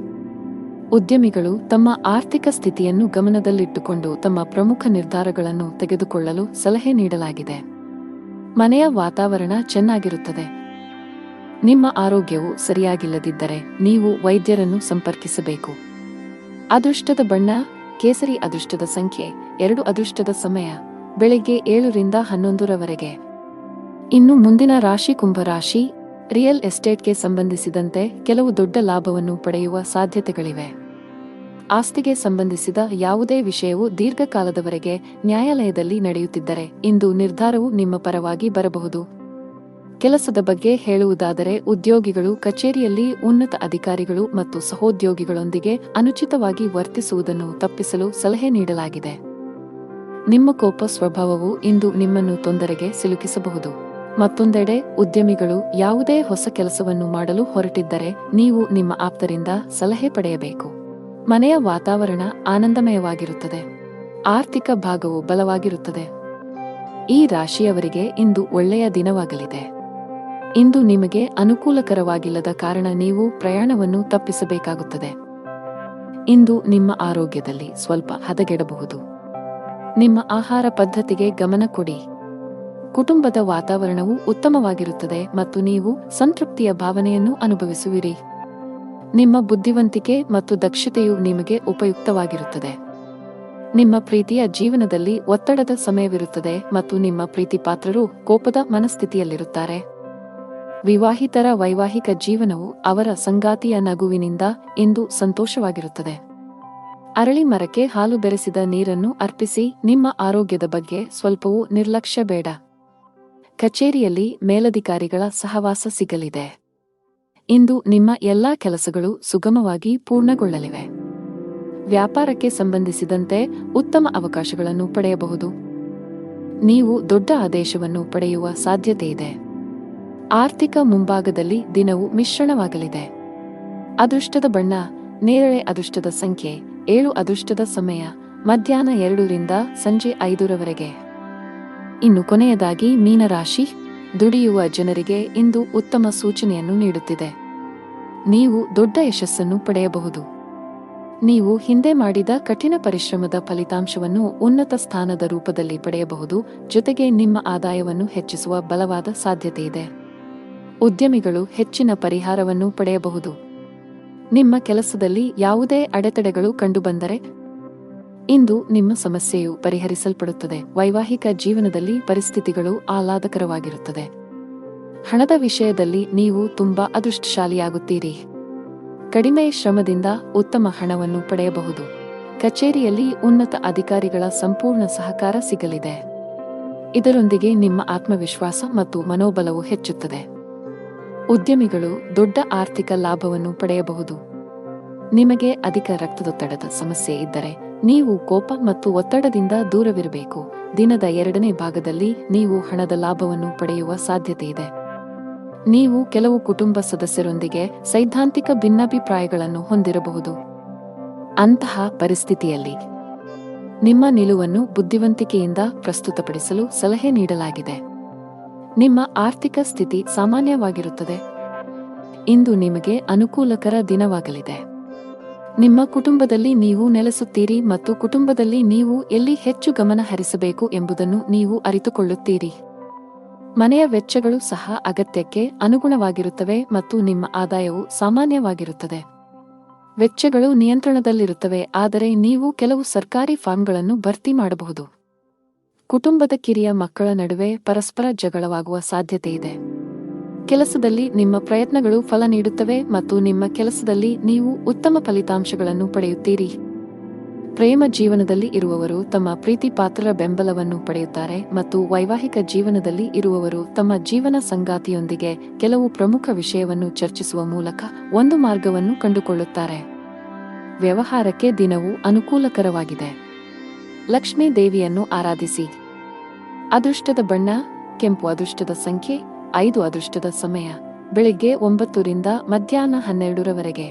ಉದ್ಯಮಿಗಳು ತಮ್ಮ ಆರ್ಥಿಕ ಸ್ಥಿತಿಯನ್ನು ಗಮನದಲ್ಲಿಟ್ಟುಕೊಂಡು ತಮ್ಮ ಪ್ರಮುಖ ನಿರ್ಧಾರಗಳನ್ನು ತೆಗೆದುಕೊಳ್ಳಲು ಸಲಹೆ ನೀಡಲಾಗಿದೆ. ಮನೆಯ ವಾತಾವರಣ ಚೆನ್ನಾಗಿರುತ್ತದೆ. ನಿಮ್ಮ ಆರೋಗ್ಯವು ಸರಿಯಾಗಿಲ್ಲದಿದ್ದರೆ ನೀವು ವೈದ್ಯರನ್ನು ಸಂಪರ್ಕಿಸಬೇಕು. ಅದೃಷ್ಟದ ಬಣ್ಣ ಕೇಸರಿ. ಅದೃಷ್ಟದ ಸಂಖ್ಯೆ 2. ಅದೃಷ್ಟದ ಸಮಯ ಬೆಳಿಗ್ಗೆ 7 ರಿಂದ 11 ರವರೆಗೆ. ಇನ್ನು ಮುಂದಿನ ರಾಶಿ ಕುಂಭ ರಾಶಿ. ರಿಯಲ್ ಎಸ್ಟೇಟ್ಗೆ ಸಂಬಂಧಿಸಿದಂತೆ ಕೆಲವು ದೊಡ್ಡ ಲಾಭವನ್ನು ಪಡೆಯುವ ಸಾಧ್ಯತೆಗಳಿವೆ. ಆಸ್ತಿಗೆ ಸಂಬಂಧಿಸಿದ ಯಾವುದೇ ವಿಷಯವು ದೀರ್ಘಕಾಲದವರೆಗೆ ನ್ಯಾಯಾಲಯದಲ್ಲಿ ನಡೆಯುತ್ತಿದ್ದರೆ ಇಂದು ನಿರ್ಧಾರವು ನಿಮ್ಮ ಪರವಾಗಿ ಬರಬಹುದು. ಕೆಲಸದ ಬಗ್ಗೆ ಹೇಳುವುದಾದರೆ, ಉದ್ಯೋಗಿಗಳು ಕಚೇರಿಯಲ್ಲಿ ಉನ್ನತ ಅಧಿಕಾರಿಗಳು ಮತ್ತು ಸಹೋದ್ಯೋಗಿಗಳೊಂದಿಗೆ ಅನುಚಿತವಾಗಿ ವರ್ತಿಸುವುದನ್ನು ತಪ್ಪಿಸಲು ಸಲಹೆ ನೀಡಲಾಗಿದೆ. ನಿಮ್ಮ ಕೋಪ ಸ್ವಭಾವವು ಇಂದು ನಿಮ್ಮನ್ನು ತೊಂದರೆಗೆ ಸಿಲುಕಿಸಬಹುದು. ಮತ್ತೊಂದೆಡೆ, ಉದ್ಯಮಿಗಳು ಯಾವುದೇ ಹೊಸ ಕೆಲಸವನ್ನು ಮಾಡಲು ಹೊರಟಿದ್ದರೆ ನೀವು ನಿಮ್ಮ ಆಪ್ತರಿಂದ ಸಲಹೆ ಪಡೆಯಬೇಕು. ಮನೆಯ ವಾತಾವರಣ ಆನಂದಮಯವಾಗಿರುತ್ತದೆ. ಆರ್ಥಿಕ ಭಾಗವು ಬಲವಾಗಿರುತ್ತದೆ. ಈ ರಾಶಿಯವರಿಗೆ ಇಂದು ಒಳ್ಳೆಯ ದಿನವಾಗಲಿದೆ. ಇಂದು ನಿಮಗೆ ಅನುಕೂಲಕರವಾಗಿಲ್ಲದ ಕಾರಣ ನೀವು ಪ್ರಯಾಣವನ್ನು ತಪ್ಪಿಸಬೇಕಾಗುತ್ತದೆ. ಇಂದು ನಿಮ್ಮ ಆರೋಗ್ಯದಲ್ಲಿ ಸ್ವಲ್ಪ ಹದಗೆಡಬಹುದು. ನಿಮ್ಮ ಆಹಾರ ಪದ್ಧತಿಗೆ ಗಮನ ಕೊಡಿ. ಕುಟುಂಬದ ವಾತಾವರಣವು ಉತ್ತಮವಾಗಿರುತ್ತದೆ ಮತ್ತು ನೀವು ಸಂತೃಪ್ತಿಯ ಭಾವನೆಯನ್ನು ಅನುಭವಿಸುವಿರಿ. ನಿಮ್ಮ ಬುದ್ಧಿವಂತಿಕೆ ಮತ್ತು ದಕ್ಷತೆಯು ನಿಮಗೆ ಉಪಯುಕ್ತವಾಗಿರುತ್ತದೆ. ನಿಮ್ಮ ಪ್ರೀತಿಯ ಜೀವನದಲ್ಲಿ ಒತ್ತಡದ ಸಮಯವಿರುತ್ತದೆ ಮತ್ತು ನಿಮ್ಮ ಪ್ರೀತಿಪಾತ್ರರು ಕೋಪದ ಮನಸ್ಥಿತಿಯಲ್ಲಿರುತ್ತಾರೆ. ವಿವಾಹಿತರ ವೈವಾಹಿಕ ಜೀವನವು ಅವರ ಸಂಗಾತಿಯ ನಗುವಿನಿಂದ ಇಂದು ಸಂತೋಷವಾಗಿರುತ್ತದೆ. ಅರಳಿ ಮರಕ್ಕೆ ಹಾಲು ಬೆರೆಸಿದ ನೀರನ್ನು ಅರ್ಪಿಸಿ. ನಿಮ್ಮ ಆರೋಗ್ಯದ ಬಗ್ಗೆ ಸ್ವಲ್ಪವೂ ನಿರ್ಲಕ್ಷ್ಯ ಬೇಡ. ಕಚೇರಿಯಲ್ಲಿ ಮೇಲಧಿಕಾರಿಗಳ ಸಹವಾಸ ಸಿಗಲಿದೆ. ಇಂದು ನಿಮ್ಮ ಎಲ್ಲಾ ಕೆಲಸಗಳು ಸುಗಮವಾಗಿ ಪೂರ್ಣಗೊಳ್ಳಲಿವೆ. ವ್ಯಾಪಾರಕ್ಕೆ ಸಂಬಂಧಿಸಿದಂತೆ ಉತ್ತಮ ಅವಕಾಶಗಳನ್ನು ಪಡೆಯಬಹುದು. ನೀವು ದೊಡ್ಡ ಆದೇಶವನ್ನು ಪಡೆಯುವ ಸಾಧ್ಯತೆಯಿದೆ. ಆರ್ಥಿಕ ಮುಂಭಾಗದಲ್ಲಿ ದಿನವು ಮಿಶ್ರಣವಾಗಲಿದೆ. ಅದೃಷ್ಟದ ಬಣ್ಣ ನೇರಳೆ. ಅದೃಷ್ಟದ ಸಂಖ್ಯೆ 7. ಅದೃಷ್ಟದ ಸಮಯ ಮಧ್ಯಾಹ್ನ 2 ರಿಂದ ಸಂಜೆ 5 ರವರೆಗೆ. ಇನ್ನು ಕೊನೆಯದಾಗಿ ಮೀನರಾಶಿ. ದುಡಿಯುವ ಜನರಿಗೆ ಇಂದು ಉತ್ತಮ ಸೂಚನೆಯನ್ನು ನೀಡುತ್ತಿದೆ. ನೀವು ದೊಡ್ಡ ಯಶಸ್ಸನ್ನು ಪಡೆಯಬಹುದು. ನೀವು ಹಿಂದೆ ಮಾಡಿದ ಕಠಿಣ ಪರಿಶ್ರಮದ ಫಲಿತಾಂಶವನ್ನು ಉನ್ನತ ಸ್ಥಾನದ ರೂಪದಲ್ಲಿ ಪಡೆಯಬಹುದು. ಜೊತೆಗೆ ನಿಮ್ಮ ಆದಾಯವನ್ನು ಹೆಚ್ಚಿಸುವ ಬಲವಾದ ಸಾಧ್ಯತೆಯಿದೆ. ಉದ್ಯಮಿಗಳು ಹೆಚ್ಚಿನ ಪರಿಹಾರವನ್ನು ಪಡೆಯಬಹುದು. ನಿಮ್ಮ ಕೆಲಸದಲ್ಲಿ ಯಾವುದೇ ಅಡೆತಡೆಗಳು ಕಂಡುಬಂದರೆ ಇಂದು ನಿಮ್ಮ ಸಮಸ್ಯೆಯು ಪರಿಹರಿಸಲ್ಪಡುತ್ತದೆ. ವೈವಾಹಿಕ ಜೀವನದಲ್ಲಿ ಪರಿಸ್ಥಿತಿಗಳು ಆಹ್ಲಾದಕರವಾಗಿರುತ್ತದೆ. ಹಣದ ವಿಷಯದಲ್ಲಿ ನೀವು ತುಂಬಾ ಅದೃಷ್ಟಶಾಲಿಯಾಗುತ್ತೀರಿ. ಕಡಿಮೆ ಶ್ರಮದಿಂದ ಉತ್ತಮ ಹಣವನ್ನು ಪಡೆಯಬಹುದು. ಕಚೇರಿಯಲ್ಲಿ ಉನ್ನತ ಅಧಿಕಾರಿಗಳ ಸಂಪೂರ್ಣ ಸಹಕಾರ ಸಿಗಲಿದೆ. ಇದರೊಂದಿಗೆ ನಿಮ್ಮ ಆತ್ಮವಿಶ್ವಾಸ ಮತ್ತು ಮನೋಬಲವು ಹೆಚ್ಚುತ್ತದೆ. ಉದ್ಯಮಿಗಳು ದೊಡ್ಡ ಆರ್ಥಿಕ ಲಾಭವನ್ನು ಪಡೆಯಬಹುದು. ನಿಮಗೆ ಅಧಿಕ ರಕ್ತದೊತ್ತಡದ ಸಮಸ್ಯೆ ಇದ್ದರೆ ನೀವು ಕೋಪ ಮತ್ತು ಒತ್ತಡದಿಂದ ದೂರವಿರಬೇಕು. ದಿನದ 2ನೇ ಭಾಗದಲ್ಲಿ ನೀವು ಹಣದ ಲಾಭವನ್ನು ಪಡೆಯುವ ಸಾಧ್ಯತೆಯಿದೆ. ನೀವು ಕೆಲವು ಕುಟುಂಬ ಸದಸ್ಯರೊಂದಿಗೆ ಸೈದ್ಧಾಂತಿಕ ಭಿನ್ನಾಭಿಪ್ರಾಯಗಳನ್ನು ಹೊಂದಿರಬಹುದು. ಅಂತಹ ಪರಿಸ್ಥಿತಿಯಲ್ಲಿ ನಿಮ್ಮ ನಿಲುವನ್ನು ಬುದ್ಧಿವಂತಿಕೆಯಿಂದ ಪ್ರಸ್ತುತಪಡಿಸಲು ಸಲಹೆ ನೀಡಲಾಗಿದೆ. ನಿಮ್ಮ ಆರ್ಥಿಕ ಸ್ಥಿತಿ ಸಾಮಾನ್ಯವಾಗಿರುತ್ತದೆ. ಇಂದು ನಿಮಗೆ ಅನುಕೂಲಕರ ದಿನವಾಗಲಿದೆ. ನಿಮ್ಮ ಕುಟುಂಬದಲ್ಲಿ ನೀವು ನೆಲೆಸುತ್ತೀರಿ ಮತ್ತು ಕುಟುಂಬದಲ್ಲಿ ನೀವು ಎಲ್ಲಿ ಹೆಚ್ಚು ಗಮನ ಹರಿಸಬೇಕು ಎಂಬುದನ್ನು ನೀವು ಅರಿತುಕೊಳ್ಳುತ್ತೀರಿ. ಮನೆಯ ವೆಚ್ಚಗಳು ಸಹ ಅಗತ್ಯಕ್ಕೆ ಅನುಗುಣವಾಗಿರುತ್ತವೆ ಮತ್ತು ನಿಮ್ಮ ಆದಾಯವು ಸಾಮಾನ್ಯವಾಗಿರುತ್ತದೆ. ವೆಚ್ಚಗಳು ನಿಯಂತ್ರಣದಲ್ಲಿರುತ್ತವೆ, ಆದರೆ ನೀವು ಕೆಲವು ಸರ್ಕಾರಿ ಫಾರ್ಮ್ಗಳನ್ನು ಭರ್ತಿ ಮಾಡಬಹುದು. ಕುಟುಂಬದ ಕಿರಿಯ ಮಕ್ಕಳ ನಡುವೆ ಪರಸ್ಪರ ಜಗಳವಾಗುವ ಸಾಧ್ಯತೆಯಿದೆ. ಕೆಲಸದಲ್ಲಿ ನಿಮ್ಮ ಪ್ರಯತ್ನಗಳು ಫಲ ನೀಡುತ್ತವೆ ಮತ್ತು ನಿಮ್ಮ ಕೆಲಸದಲ್ಲಿ ನೀವು ಉತ್ತಮ ಫಲಿತಾಂಶಗಳನ್ನು ಪಡೆಯುತ್ತೀರಿ. ಪ್ರೇಮ ಜೀವನದಲ್ಲಿ ಇರುವವರು ತಮ್ಮ ಪ್ರೀತಿಪಾತ್ರರ ಬೆಂಬಲವನ್ನು ಪಡೆಯುತ್ತಾರೆ ಮತ್ತು ವೈವಾಹಿಕ ಜೀವನದಲ್ಲಿ ಇರುವವರು ತಮ್ಮ ಜೀವನ ಸಂಗಾತಿಯೊಂದಿಗೆ ಕೆಲವು ಪ್ರಮುಖ ವಿಷಯವನ್ನು ಚರ್ಚಿಸುವ ಮೂಲಕ ಒಂದು ಮಾರ್ಗವನ್ನು ಕಂಡುಕೊಳ್ಳುತ್ತಾರೆ. ವ್ಯವಹಾರಕ್ಕೆ ದಿನವು ಅನುಕೂಲಕರವಾಗಿದೆ. ಲಕ್ಷ್ಮೀ ದೇವಿಯನ್ನು ಆರಾಧಿಸಿ. ಅದೃಷ್ಟದ ಬಣ್ಣ ಕೆಂಪು. ಅದೃಷ್ಟದ ಸಂಖ್ಯೆ 5. ಅದೃಷ್ಟದ ಸಮಯ ಬೆಳಿಗ್ಗೆ 9 ರಿಂದ ಮಧ್ಯಾಹ್ನ 12 ರವರೆಗೆ.